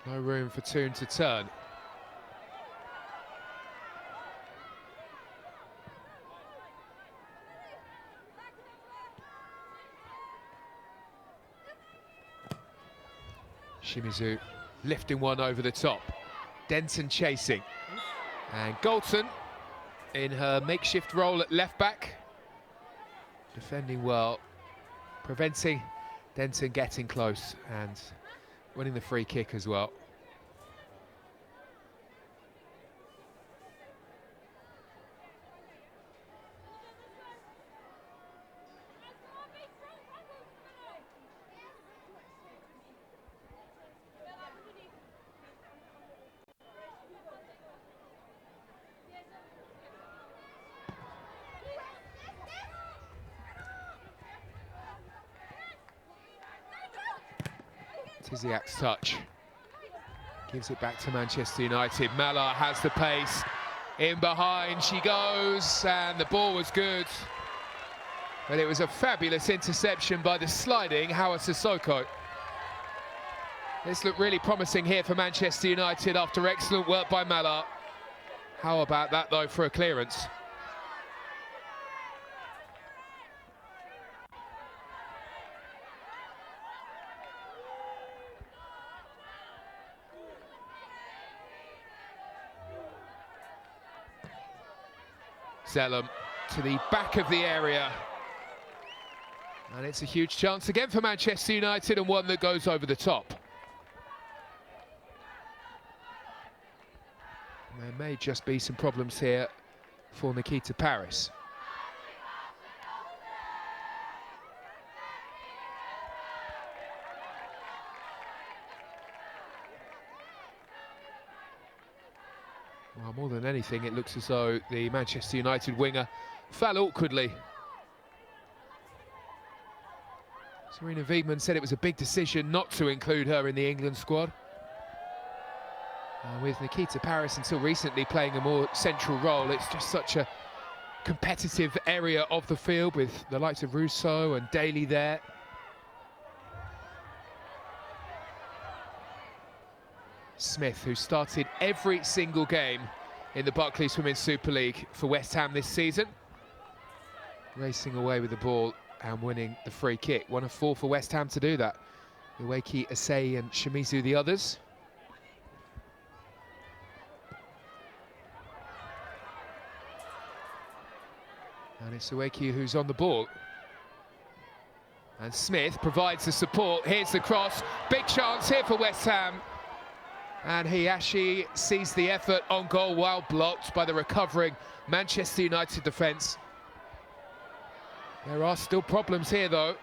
S1: No room for Toon to turn. Shimizu lifting one over the top. Denton chasing. And Galton in her makeshift role at left back. Defending well, preventing Denton getting close and winning the free kick as well. Tiziak's touch gives it back to Manchester United. Malar has the pace. In behind she goes, and the ball was good. But it was a fabulous interception by the sliding Hawa Sissoko. This looked really promising here for Manchester United after excellent work by Malar. How about that, though, for a clearance? Zellum to the back of the area. And it's a huge chance again for Manchester United, and one that goes over the top. There may just be some problems here for Nikita Paris. Well, more than anything, it looks as though the Manchester United winger fell awkwardly. Serena Wiedmann said it was a big decision not to include her in the England squad. With Nikita Paris until recently playing a more central role, it's just such a competitive area of the field with the likes of Rousseau and Daly there. Smith, who started every single game in the Barclays Women's Super League for West Ham this season, racing away with the ball and winning the free kick. One of 4 for West Ham to do that. Ueki, Asei and Shimizu the others. And it's Ueki who's on the ball. And Smith provides the support. Here's the cross. Big chance here for West Ham. And Hayashi sees the effort on goal while blocked by the recovering Manchester United defence. There are still problems here, though.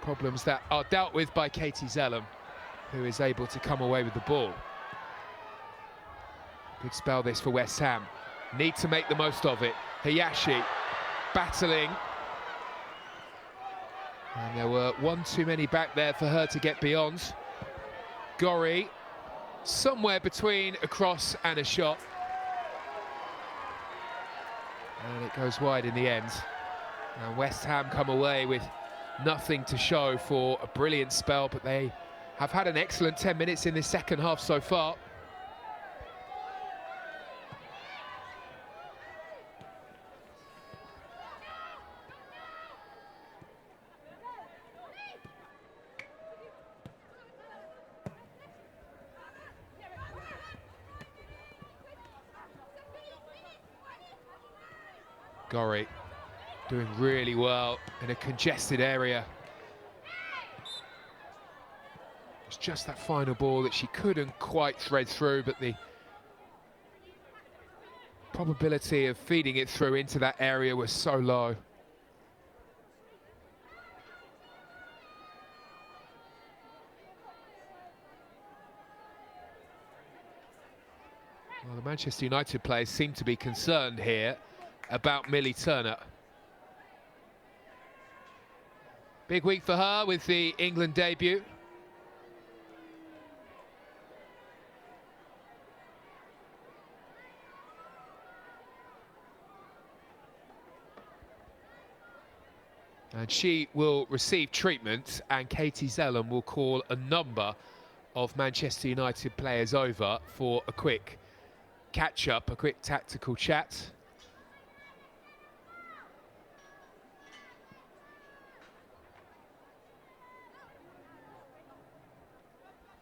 S1: Problems that are dealt with by Katie Zellum, who is able to come away with the ball. Good spell this for West Ham. Need to make the most of it. Hayashi battling. And there were one too many back there for her to get beyond. Gori, somewhere between a cross and a shot. And it goes wide in the end. And West Ham come away with nothing to show for a brilliant spell, but they have had an excellent 10 minutes in this second half so far. Gori doing really well in a congested area. It's just that final ball that she couldn't quite thread through, but the probability of feeding it through into that area was so low. Well, the Manchester United players seem to be concerned here about Millie Turner. Big week for her with the England debut. And she will receive treatment, and Katie Zellum will call a number of Manchester United players over for a quick catch-up, a quick tactical chat.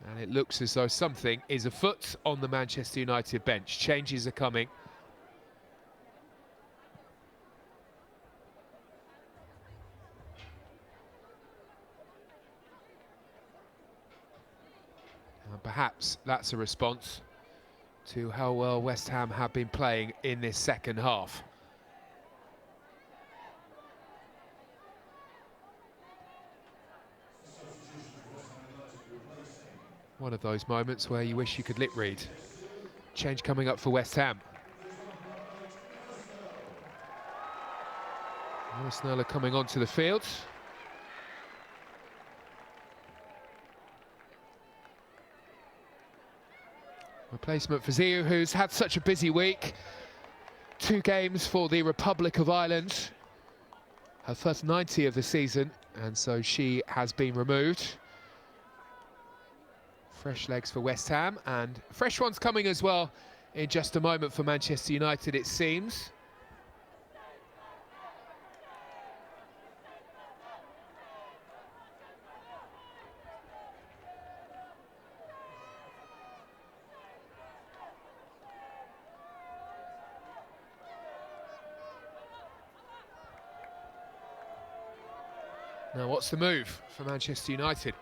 S1: And it looks as though something is afoot on the Manchester United bench. Changes are coming. And perhaps that's a response to how well West Ham have been playing in this second half. One of those moments where you wish you could lip read. Change coming up for West Ham. Arsenal are coming onto the field. Replacement for Ziu, who's had such a busy week. 2 games for the Republic of Ireland. Her first 90 of the season, and so she has been removed Fresh legs for West Ham, and fresh ones coming as well in just a moment for Manchester United, it seems. Now, what's the move for Manchester United?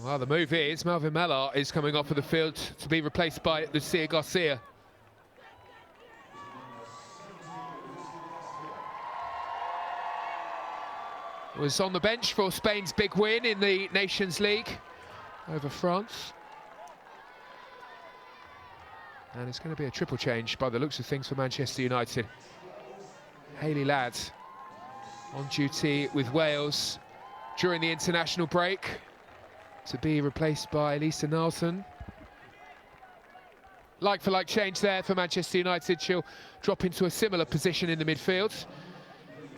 S1: Well, the move is Melvin Mellart is coming off of the field to be replaced by Lucia Garcia. Was on the bench for Spain's big win in the Nations League over France. And it's going to be a triple change by the looks of things for Manchester United. Hayley Ladd on duty with Wales during the international break to be replaced by Lisa Nelson. Like-for-like change there for Manchester United. She'll drop into a similar position in the midfield.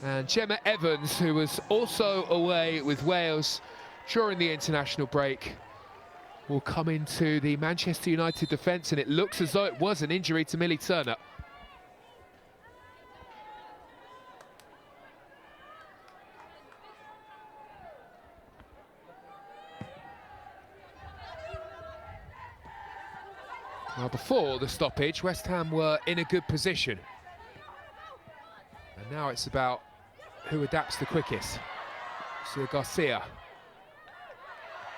S1: And Gemma Evans, who was also away with Wales during the international break, will come into the Manchester United defence, and it looks as though it was an injury to Millie Turner. Now, before the stoppage, West Ham were in a good position. And now it's about who adapts the quickest. So Garcia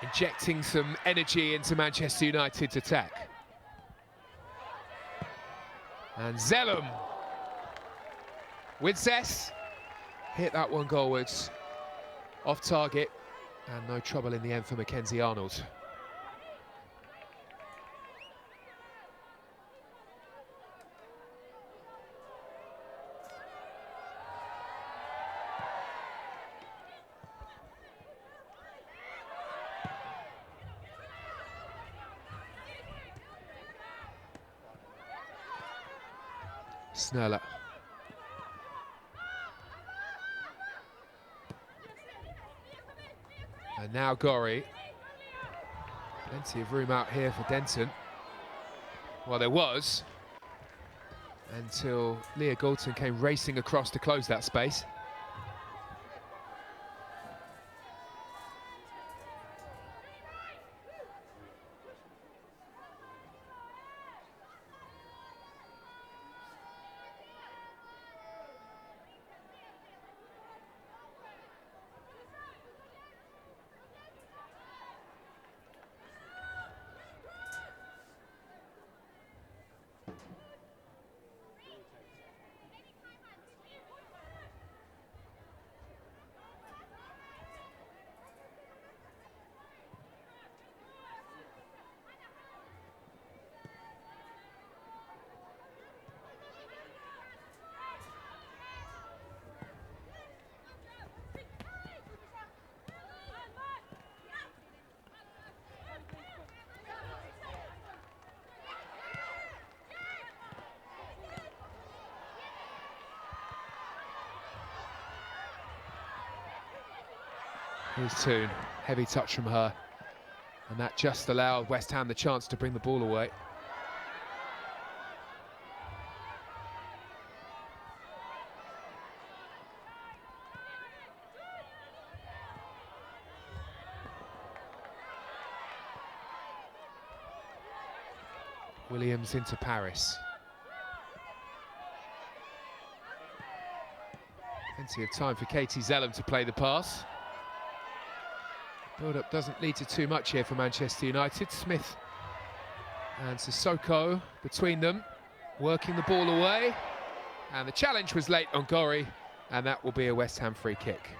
S1: injecting some energy into Manchester United's attack. And Zellum with zest hit that one goalwards, off target, and no trouble in the end for Mackenzie Arnold. Snurler. And now Gorry. Plenty of room out here for Denton. Well, there was, until Leah Galton came racing across to close that space. Here's Toon, heavy touch from her, and that just allowed West Ham the chance to bring the ball away. Williams into Paris. Plenty of time for Katie Zellum to play the pass. Build-up doesn't lead to too much here for Manchester United. Smith and Sissoko between them, working the ball away. And the challenge was late on Gorry, and that will be a West Ham free kick.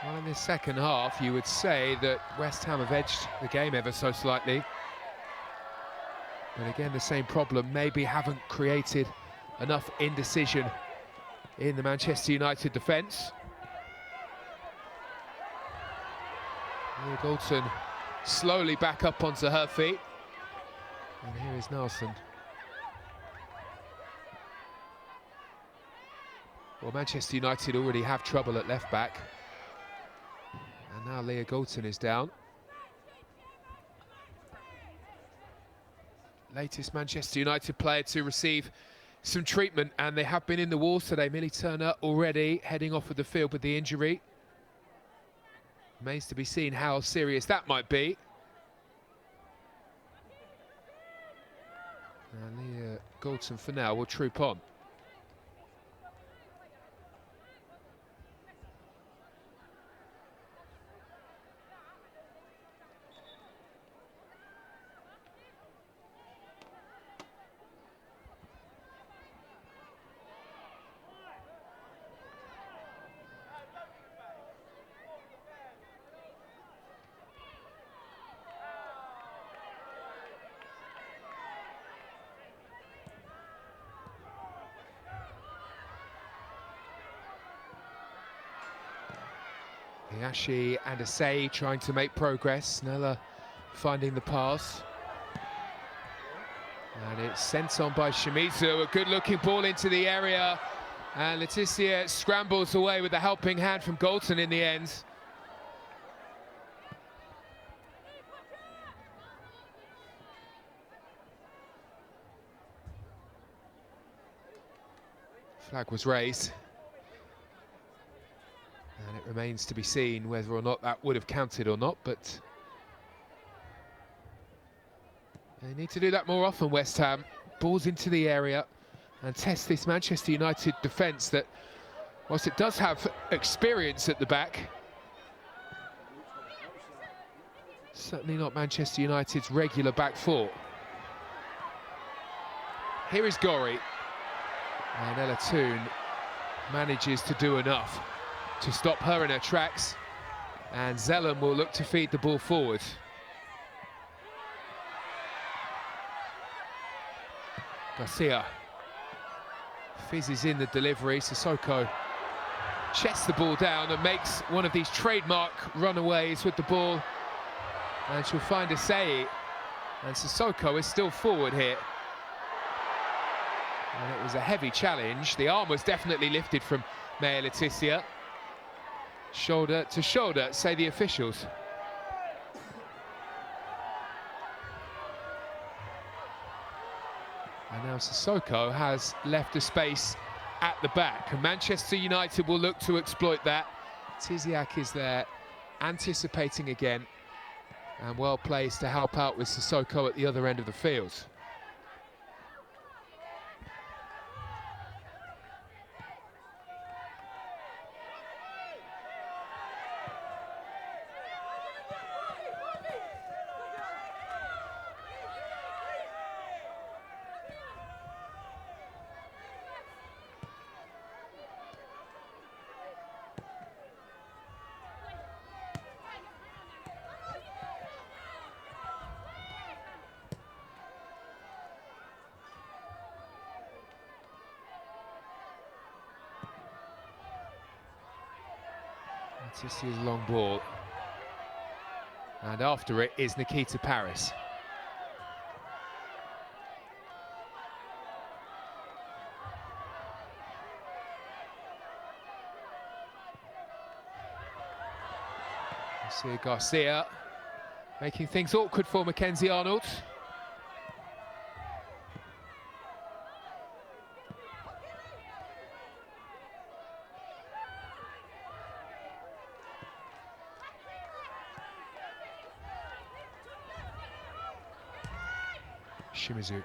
S1: Well, in this second half, you would say that West Ham have edged the game ever so slightly. But again, the same problem, maybe haven't created enough indecision in the Manchester United defence. Leah Goulton slowly back up onto her feet. And here is Nelson. Well, Manchester United already have trouble at left back. And now Leah Goulton is down. Latest Manchester United player to receive some treatment, and they have been in the walls today. Millie Turner already heading off of the field with the injury. Remains to be seen how serious that might be. And Leah Goulton for now will troop on. Hayashi and Asai trying to make progress. Nella finding the pass. And it's sent on by Shimizu. A good-looking ball into the area. And Leticia scrambles away with a helping hand from Goulton in the end. Flag was raised. And it remains to be seen whether or not that would have counted or not, but they need to do that more often, West Ham. Balls into the area and test this Manchester United defence that, whilst it does have experience at the back, certainly not Manchester United's regular back four. Here is Gorry. And Ella Toon manages to do enough to stop her in her tracks, and Zellum will look to feed the ball forward. Garcia fizzes in the delivery. Sissoko chests the ball down and makes one of these trademark runaways with the ball, and she'll find Asai, and Sissoko is still forward here. And it was a heavy challenge. The arm was definitely lifted from Maya Leticia. Shoulder to shoulder, say the officials. And now Sissoko has left a space at the back, and Manchester United will look to exploit that. Tiziak is there, anticipating again, and well placed to help out with Sissoko at the other end of the field. Tisia's long ball, and after it is Nikita Paris. Garcia making things awkward for Mackenzie Arnold. Shimizu.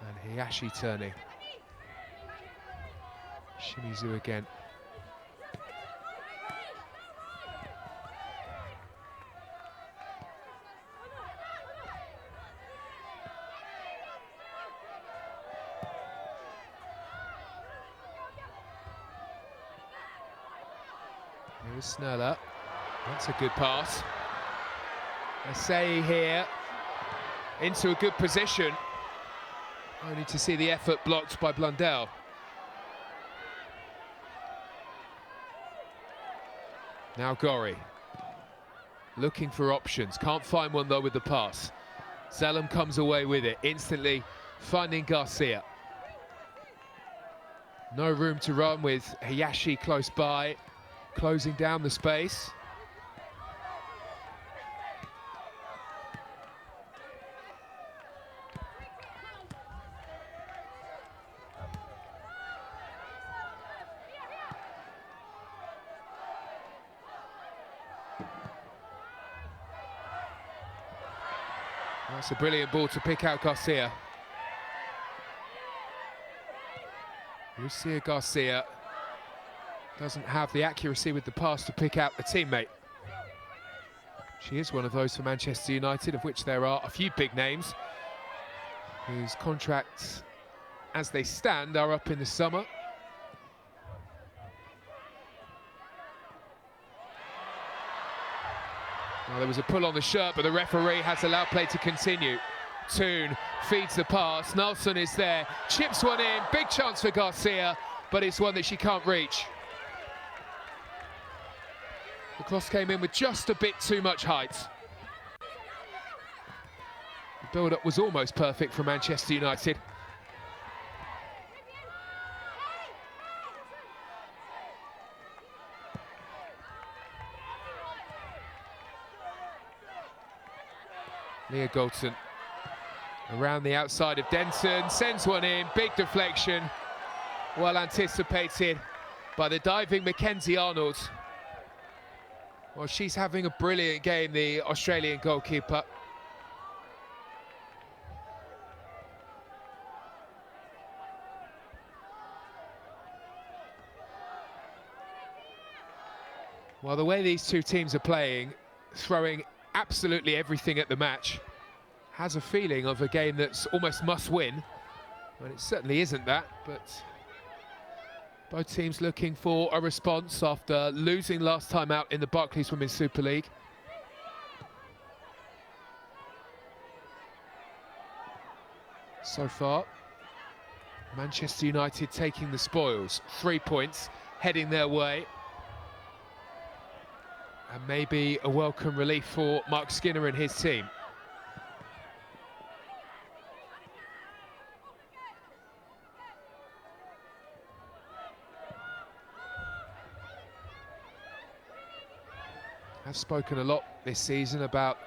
S1: And Hayashi turning. Shimizu again. Here's Sneller. That's a good pass. Assay here into a good position. Only to see the effort blocked by Blundell. Now Gorry. Looking for options. Can't find one though with the pass. Zellum comes away with it, instantly finding Garcia. No room to run with Hayashi close by, closing down the space. That's a brilliant ball to pick out Garcia. Lucia Garcia doesn't have the accuracy with the pass to pick out the teammate. She is one of those for Manchester United, of which there are a few big names whose contracts, as they stand, are up in the summer. Well, there was a pull on the shirt, but the referee has allowed play to continue. Toon feeds the pass, Nelson is there, chips one in, big chance for Garcia, but it's one that she can't reach. The cross came in with just a bit too much height. The build-up was almost perfect for Manchester United. Leah Goulton around the outside of Denton, sends one in, big deflection, well anticipated by the diving Mackenzie Arnold. Well, she's having a brilliant game, the Australian goalkeeper. Well, the way these two teams are playing, throwing absolutely everything at the match, has a feeling of a game that's almost must win. Well, it certainly isn't that, but both teams looking for a response after losing last time out in the Barclays Women's Super League. So far, Manchester United taking the spoils, 3 points heading their way. And maybe a welcome relief for Mark Skinner and his team. I've spoken a lot this season about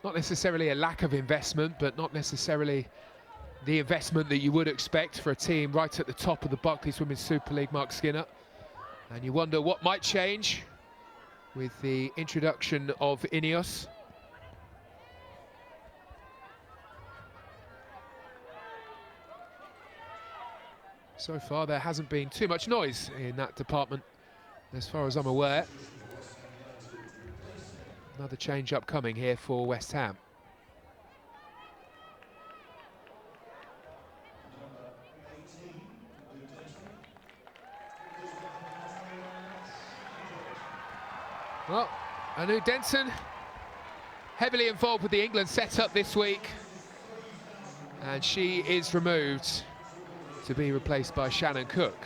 S1: not necessarily a lack of investment, but not necessarily the investment that you would expect for a team right at the top of the Barclays Women's Super League, Mark Skinner. And you wonder what might change with the introduction of Ineos. So far, there hasn't been too much noise in that department, as far as I'm aware. Another change upcoming here for West Ham. Well, Anu Denton, heavily involved with the England setup this week. And she is removed to be replaced by Shannon Cook.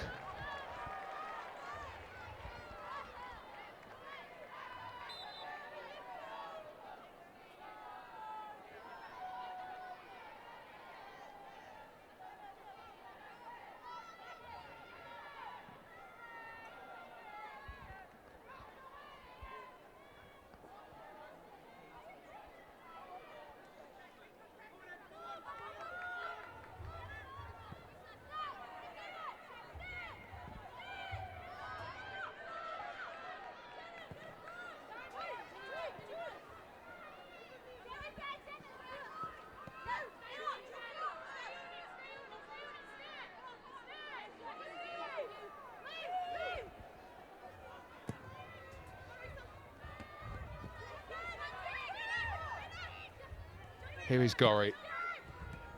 S1: Here is Gorry.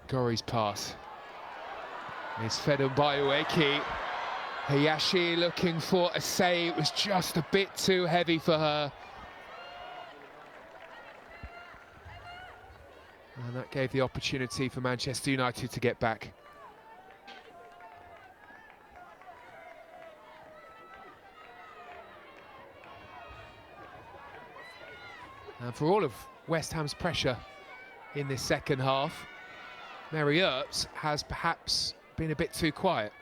S1: Gorry's pass is fed on by Ueki. Hayashi looking for a say. It was just a bit too heavy for her. And that gave the opportunity for Manchester United to get back. And for all of West Ham's pressure in this second half, Mary Earps has perhaps been a bit too quiet.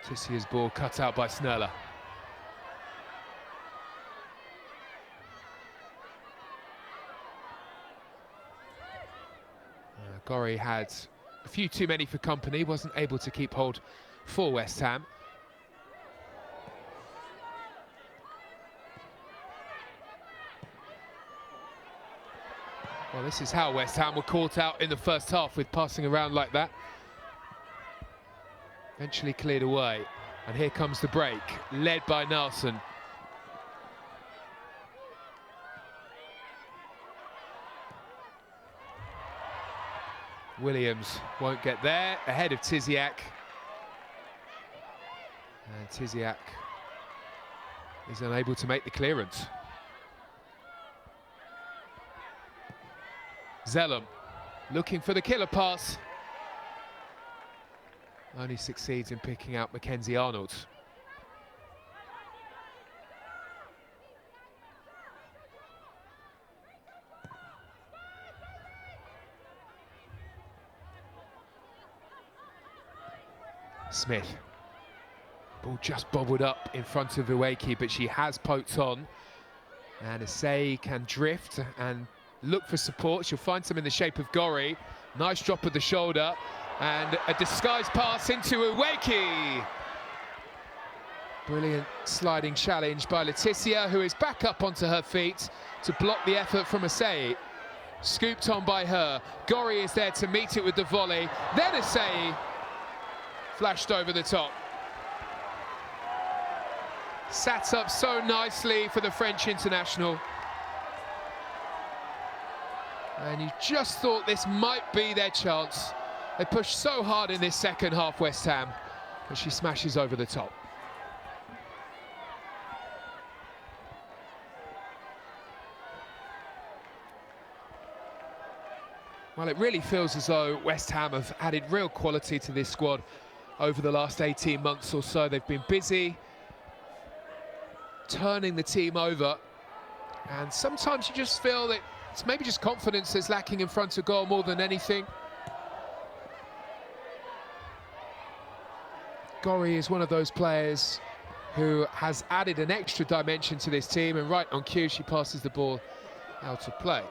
S1: Tissia's ball cut out by Snurler. Gorry had a few too many for company, wasn't able to keep hold for West Ham. Well, this is how West Ham were caught out in the first half, with passing around like that. Eventually cleared away, and here comes the break, led by Nelson. Williams won't get there, ahead of Tiziak. And Tiziak is unable to make the clearance. Zellum looking for the killer pass. Only succeeds in picking out Mackenzie Arnold. Smith. Ball just bobbled up in front of Uweki, but she has poked on. And Asay can drift and look for support. She'll find some in the shape of Gorry. Nice drop of the shoulder. And a disguised pass into Uweki. Brilliant sliding challenge by Leticia, who is back up onto her feet to block the effort from Asay. Scooped on by her. Gorry is there to meet it with the volley. Then Asay flashed over the top. Sat up so nicely for the French international. And you just thought this might be their chance. They pushed so hard in this second half, West Ham, but she smashes over the top. Well, it really feels as though West Ham have added real quality to this squad over the last 18 months or so. They've been busy turning the team over, and sometimes you just feel that it's maybe just confidence that's lacking in front of goal more than anything. Gorry is one of those players who has added an extra dimension to this team, and right on cue she passes the ball out of play.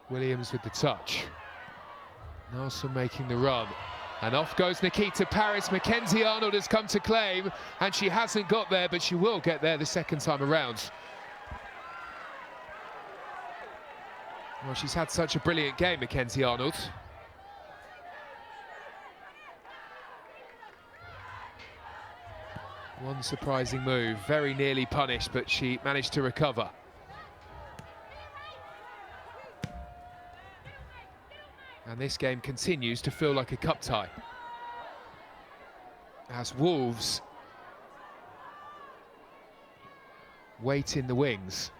S1: Williams with the touch. Nelson making the run. And off goes Nikita Paris. Mackenzie Arnold has come to claim, and she hasn't got there, but she will get there the second time around. Well, she's had such a brilliant game, Mackenzie Arnold. One surprising move, very nearly punished, but she managed to recover. And this game continues to feel like a cup tie, as Wolves wait in the wings.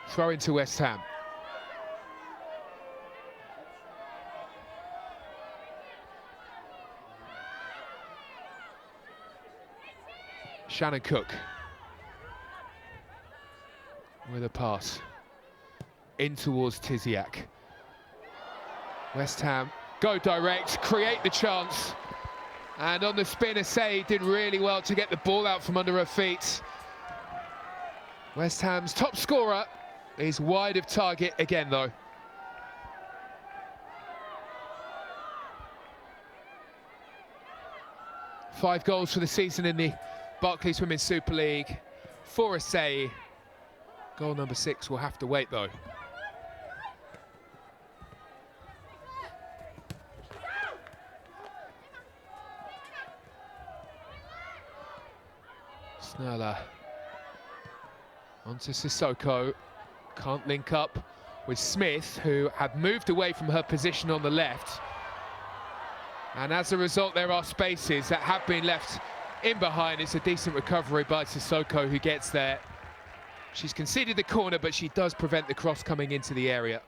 S1: Throw into West Ham. Shannon Cook with a pass in towards Tiziak. West Ham go direct, create the chance, and on the spin, Asay did really well to get the ball out from under her feet. West Ham's top scorer is wide of target again, though. Five goals for the season in the Barclays Women's Super League. For Asay, goal number 6 will have to wait, though. Snurler onto Sissoko. Can't link up with Smith, who had moved away from her position on the left. And as a result, there are spaces that have been left in behind. It's a decent recovery by Sissoko, who gets there. She's conceded the corner, but she does prevent the cross coming into the area.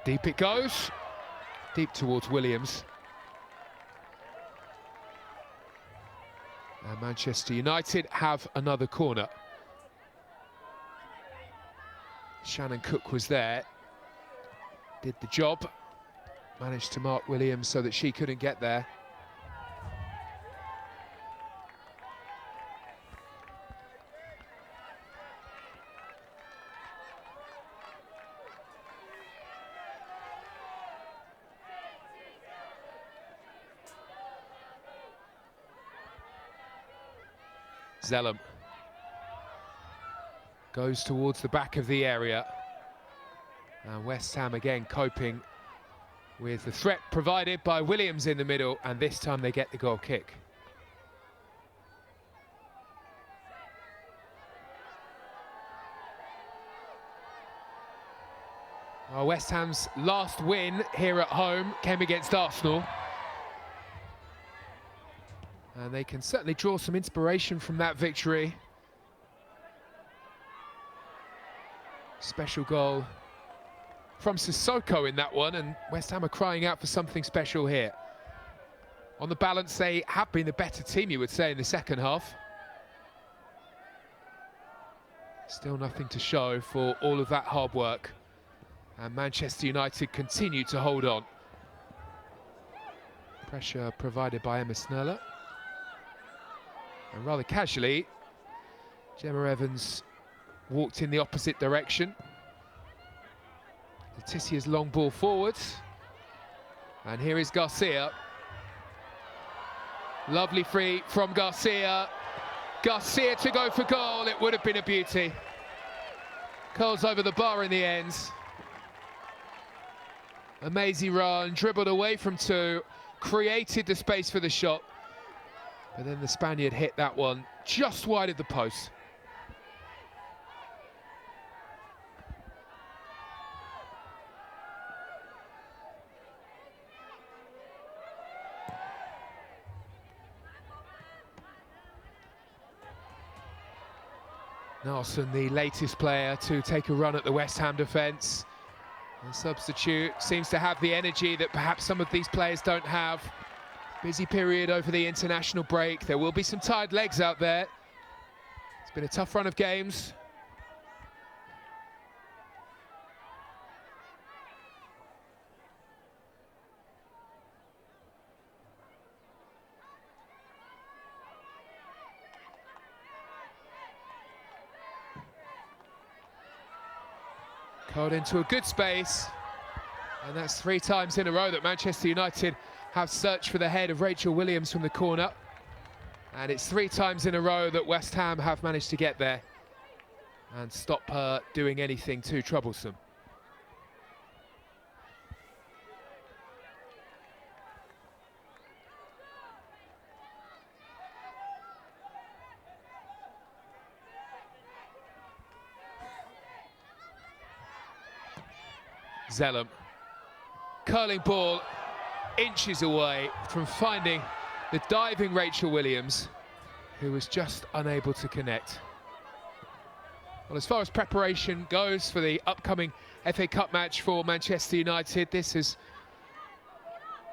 S1: Deep it goes, deep towards Williams. And Manchester United have another corner. Shannon Cook was there, did the job, managed to mark Williams so that she couldn't get there. Zellum goes towards the back of the area, and West Ham again coping with the threat provided by Williams in the middle, and this time they get the goal kick. Well, West Ham's last win here at home came against Arsenal. And they can certainly draw some inspiration from that victory. Special goal from Sissoko in that one, and West Ham are crying out for something special here. On the balance, they have been the better team, you would say, in the second half. Still nothing to show for all of that hard work. And Manchester United continue to hold on. Pressure provided by Emma Snurler. And rather casually, Gemma Evans walked in the opposite direction. Letitia's long ball forwards. And here is Garcia. Lovely free from Garcia. Garcia to go for goal. It would have been a beauty. Curls over the bar in the end. Amazing run, dribbled away from two, created the space for the shot. But then the Spaniard hit that one just wide of the post. Nelson, the latest player to take a run at the West Ham defence. The substitute seems to have the energy that perhaps some of these players don't have. Busy period over the international break. There will be some tired legs out there. It's been a tough run of games. Caught into a good space, and that's 3 times in a row that Manchester United have searched for the head of Rachel Williams from the corner, and it's 3 times in a row that West Ham have managed to get there and stop her doing anything too troublesome. Zellum, curling ball, inches away from finding the diving Rachel Williams, who was just unable to connect. Well, as far as preparation goes for the upcoming FA Cup match for Manchester United, this has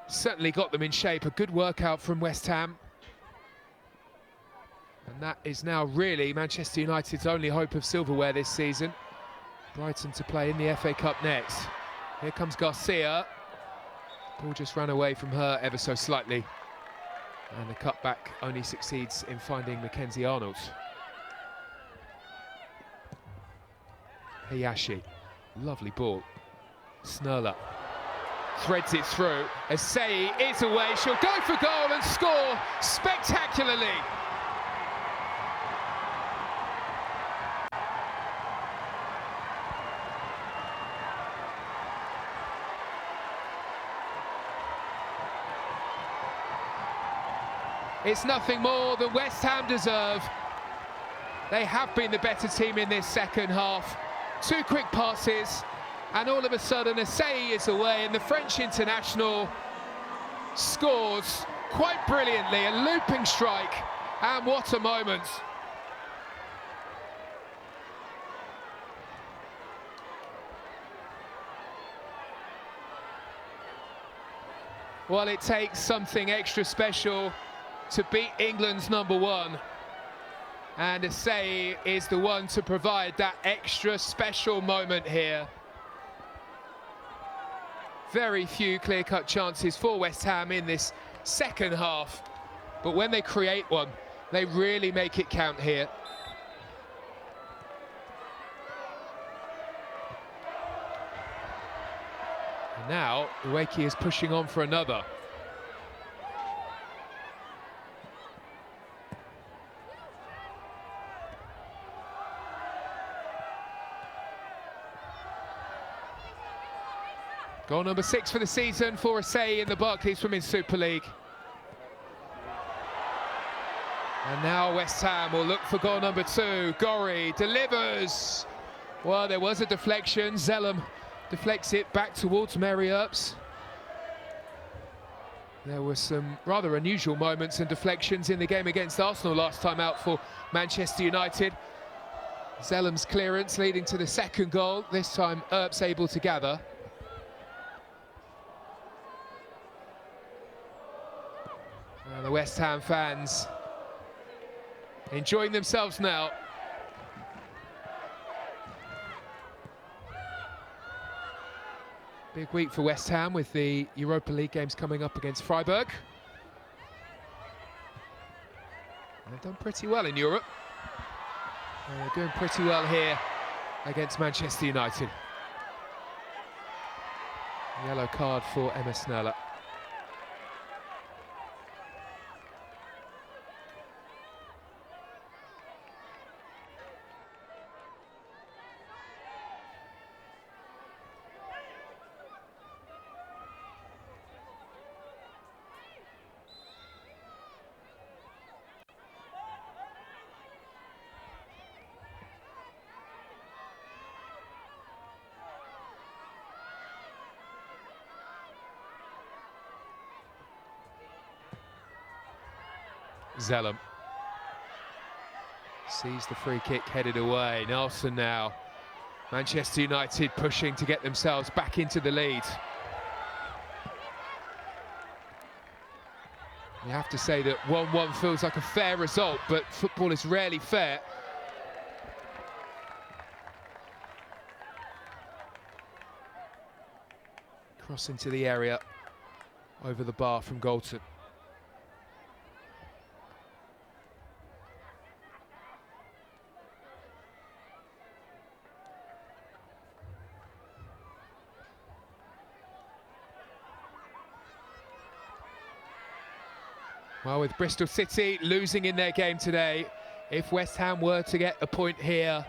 S1: certainly got them in shape. A good workout from West Ham. And that is now really Manchester United's only hope of silverware this season. Brighton to play in the FA Cup next. Here comes Garcia. Ball just ran away from her ever so slightly. And the cutback only succeeds in finding Mackenzie Arnold. Hayashi, lovely ball. Snurler threads it through. Asei is away, she'll go for goal and score spectacularly. It's nothing more than West Ham deserve. They have been the better team in this second half. 2 quick passes, and all of a sudden Asei is away, and the French international scores quite brilliantly. A looping strike, and what a moment. Well, it takes something extra special to beat England's #1, and Asei is the one to provide that extra special moment here. Very few clear-cut chances for West Ham in this second half, but when they create one, they really make it count here. And now Ueki is pushing on for another. Goal number 6 for the season for Asei in the Barclays Women's Super League. And now West Ham will look for goal number 2. Gorry delivers. Well, there was a deflection. Zellum deflects it back towards Mary Earps. There were some rather unusual moments and deflections in the game against Arsenal last time out for Manchester United. Zellum's clearance leading to the second goal. This time Earps able to gather. And the West Ham fans enjoying themselves now. Big week for West Ham with the Europa League games coming up against Freiburg. And they've done pretty well in Europe. And they're doing pretty well here against Manchester United. Yellow card for Emma Snurler. Zellum sees the free kick headed away. Nelson now. Manchester United pushing to get themselves back into the lead. You have to say that 1-1 feels like a fair result, but football is rarely fair. Cross into the area, over the bar from Galton. Well, with Bristol City losing in their game today, if West Ham were to get a point here,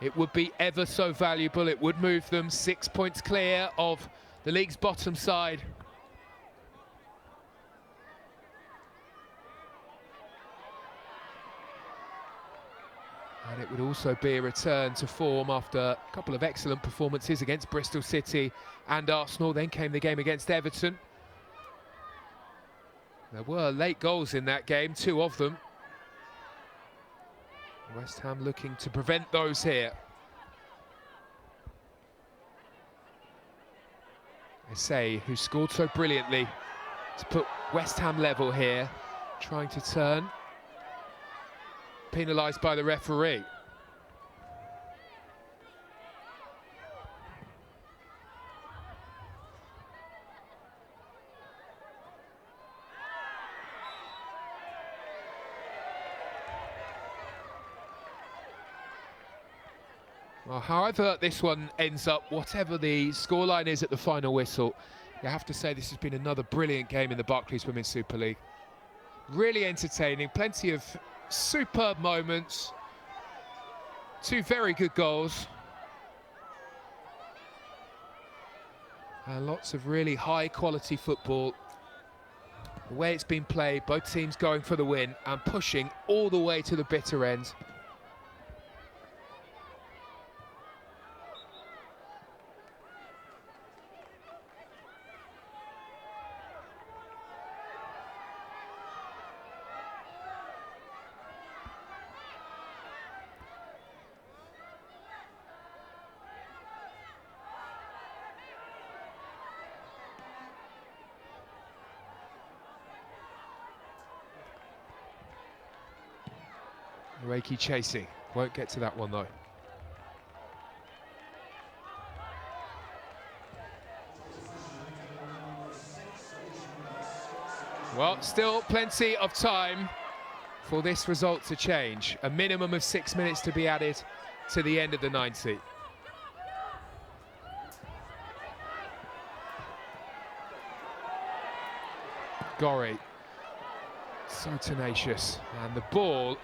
S1: it would be ever so valuable. It would move them 6 points clear of the league's bottom side. And it would also be a return to form after a couple of excellent performances against Bristol City and Arsenal. Then came the game against Everton. There were late goals in that game, 2 of them. West Ham looking to prevent those here. Essay, who scored so brilliantly to put West Ham level here, trying to turn. Penalised by the referee. Well, however this one ends up, whatever the scoreline is at the final whistle, you have to say this has been another brilliant game in the Barclays Women's Super League. Really entertaining, plenty of superb moments, 2 very good goals, and lots of really high quality football. The way it's been played, both teams going for the win and pushing all the way to the bitter end. Reiki chasing, won't get to that one though. Well, still plenty of time for this result to change. A minimum of 6 minutes to be added to the end of the 90. Gorry, so tenacious, and the ball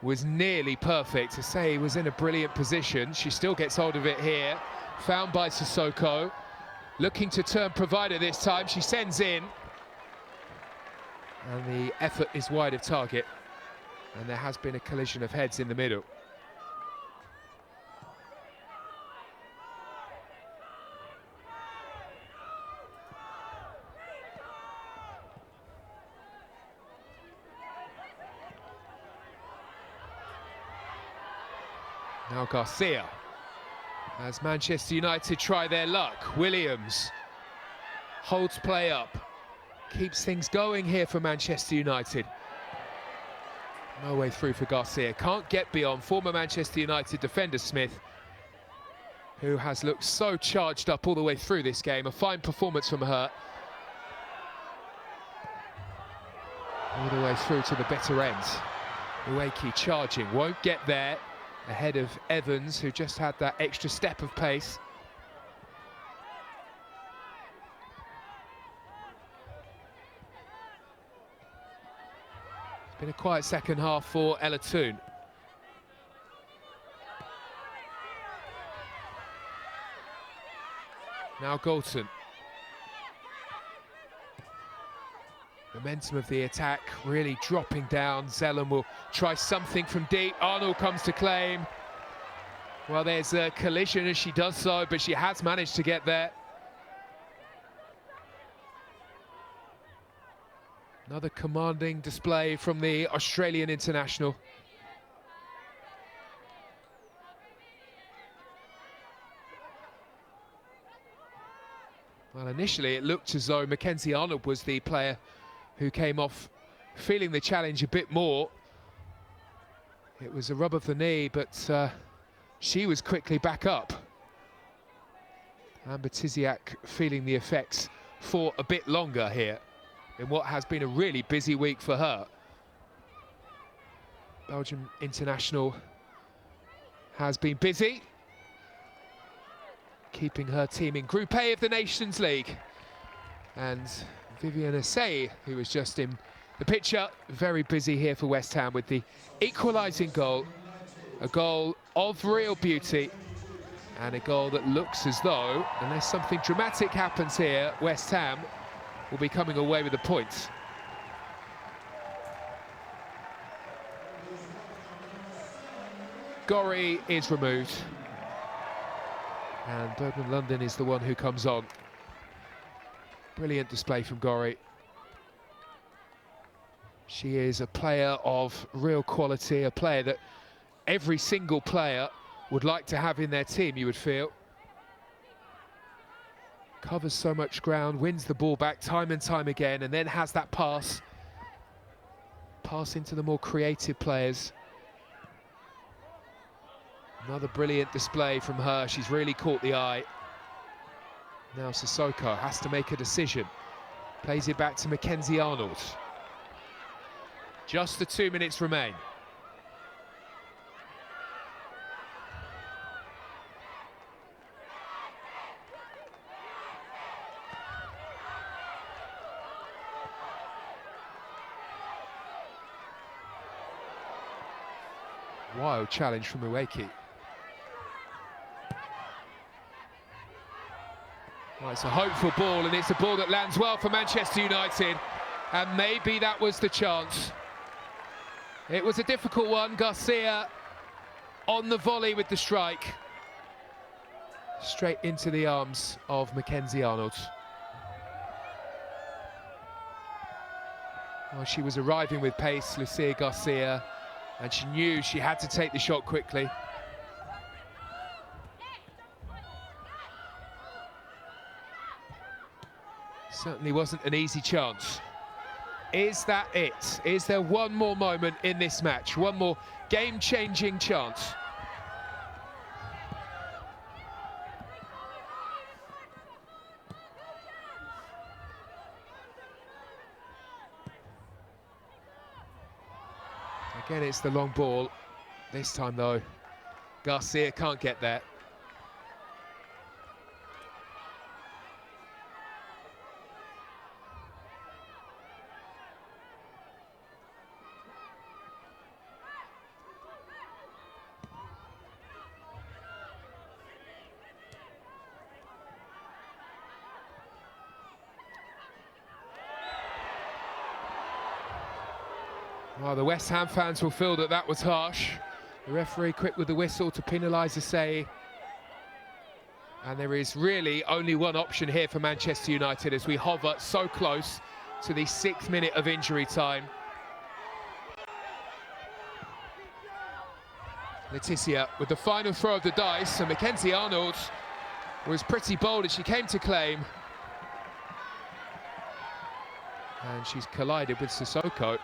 S1: was nearly perfect. To say he was in a brilliant position. She still gets hold of it here, found by Sissoko, looking to turn provider this time. She sends in, and the effort is wide of target, and there has been a collision of heads in the middle. Now Garcia, as Manchester United try their luck. Williams holds play up, keeps things going here for Manchester United. No way through for Garcia, can't get beyond former Manchester United defender Smith, who has looked so charged up all the way through this game. A fine performance from her. All the way through to the bitter end. Ueki charging, won't get there. Ahead of Evans, who just had that extra step of pace. It's been a quiet second half for Ella Toon. Now Galton. Momentum of the attack really dropping down. Zellum will try something from deep. Arnold comes to claim. Well, there's a collision as she does so, but she has managed to get there. Another commanding display from the Australian international. Well, initially it looked as though Mackenzie Arnold was the player who came off feeling the challenge a bit more. It was a rub of the knee, but she was quickly back up. And Batiziak feeling the effects for a bit longer here in what has been a really busy week for her. Belgium international has been busy, keeping her team in Group A of the Nations League. And Viviane Asseyi, who was just in the picture, very busy here for West Ham with the equalising goal. A goal of real beauty, and a goal that looks as though, unless something dramatic happens here, West Ham will be coming away with the points. Gorry is removed, and Bergman London is the one who comes on. Brilliant display from Gorry. She is a player of real quality, a player that every single player would like to have in their team, you would feel. Covers so much ground, wins the ball back time and time again, and then has that pass into the more creative players. Another brilliant display from her. She's really caught the eye. Now Sissoko has to make a decision. Plays it back to Mackenzie Arnold. Just the 2 minutes remain. Wild challenge from Uweki. Well, it's a hopeful ball, and it's a ball that lands well for Manchester United, and maybe that was the chance. It was a difficult one. Garcia on the volley with the strike. Straight into the arms of Mackenzie Arnold. Well, she was arriving with pace, Lucia Garcia, and she knew she had to take the shot quickly. Certainly wasn't an easy chance. Is that it? Is there one more moment in this match? One more game-changing chance? Again, it's the long ball. This time, though, Garcia can't get there. Well, the West Ham fans will feel that that was harsh. The referee quick with the whistle to penalise Asseyi. And there is really only one option here for Manchester United as we hover so close to the 6th minute of injury time. Letizia with the final throw of the dice, and Mackenzie Arnold was pretty bold as she came to claim. And she's collided with Sissoko.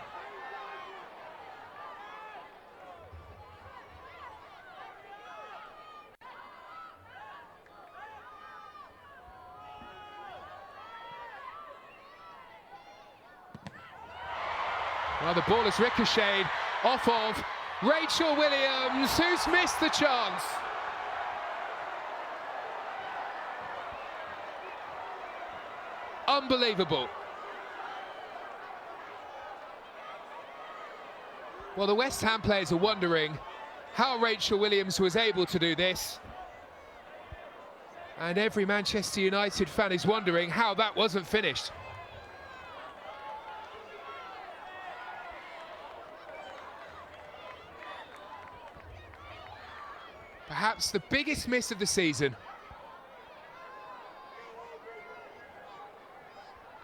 S1: Well, the ball has ricocheted off of Rachel Williams, who's missed the chance. Unbelievable. Well, the West Ham players are wondering how Rachel Williams was able to do this. And every Manchester United fan is wondering how that wasn't finished. Perhaps the biggest miss of the season.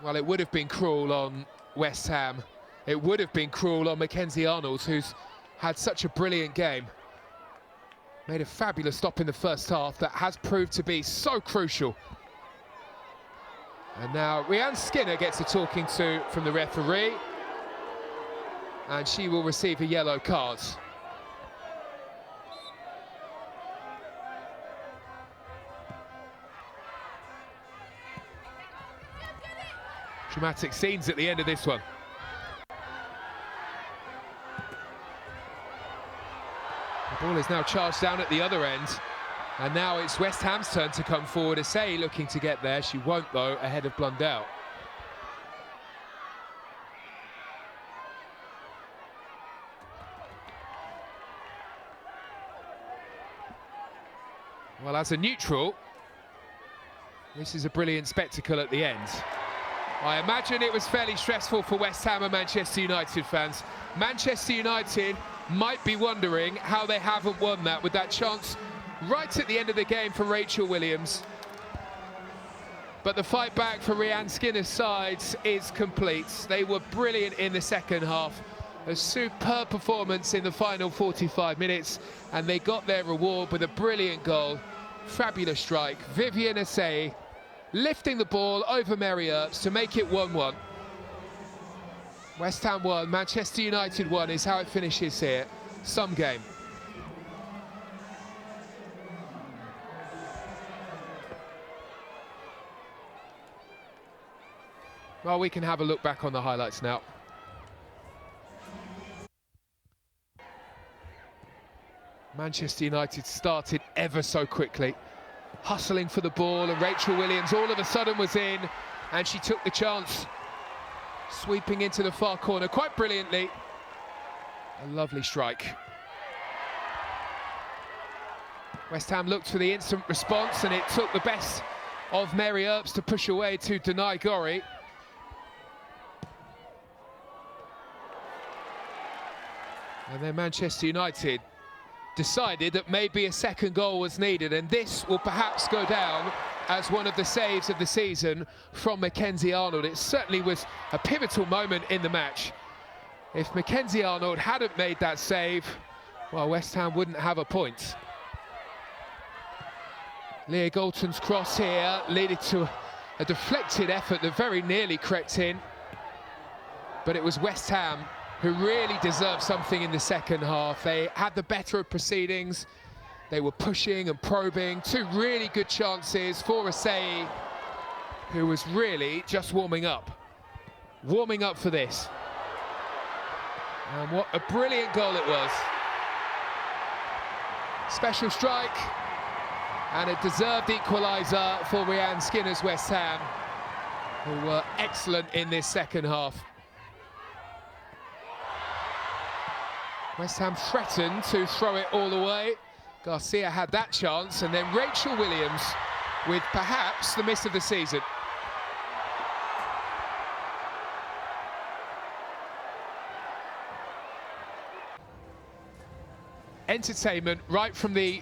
S1: Well, it would have been cruel on West Ham. It would have been cruel on Mackenzie Arnold, who's had such a brilliant game. Made a fabulous stop in the first half that has proved to be so crucial. And now Rhian Skinner gets a talking to from the referee, and she will receive a yellow card. Dramatic scenes at the end of this one. The ball is now charged down at the other end, and now it's West Ham's turn to come forward. Asay looking to get there. She won't, though, ahead of Blundell. Well, as a neutral, this is a brilliant spectacle at the end. I imagine it was fairly stressful for West Ham and Manchester United fans. Manchester United might be wondering how they haven't won that, with that chance right at the end of the game for Rachel Williams. But the fight back for Rhian Skinner's side is complete. They were brilliant in the second half. A superb performance in the final 45 minutes, and they got their reward with a brilliant goal. Fabulous strike. Vivian Asay lifting the ball over Mary Earps to make it 1-1. West Ham 1, Manchester United 1 is how it finishes here. Some game. Well, we can have a look back on the highlights now. Manchester United started ever so quickly, hustling for the ball, and Rachel Williams all of a sudden was in, and she took the chance, sweeping into the far corner quite brilliantly. A lovely strike. West Ham looked for the instant response, and it took the best of Mary Earps to push away to deny Gorry. And then Manchester United decided that maybe a second goal was needed, and this will perhaps go down as one of the saves of the season from Mackenzie Arnold. It certainly was a pivotal moment in the match. If Mackenzie Arnold hadn't made that save, well, West Ham wouldn't have a point. Leah Galton's cross here leading to a deflected effort that very nearly crept in, but it was West Ham who really deserved something in the second half. They had the better of proceedings. They were pushing and probing. Two really good chances for Asay, who was really just warming up for this. And what a brilliant goal it was. Special strike, and a deserved equaliser for Rhian Skinner's West Ham, who were excellent in this second half. West Ham threatened to throw it all away. Garcia had that chance, and then Rachel Williams with perhaps the miss of the season. Entertainment right from the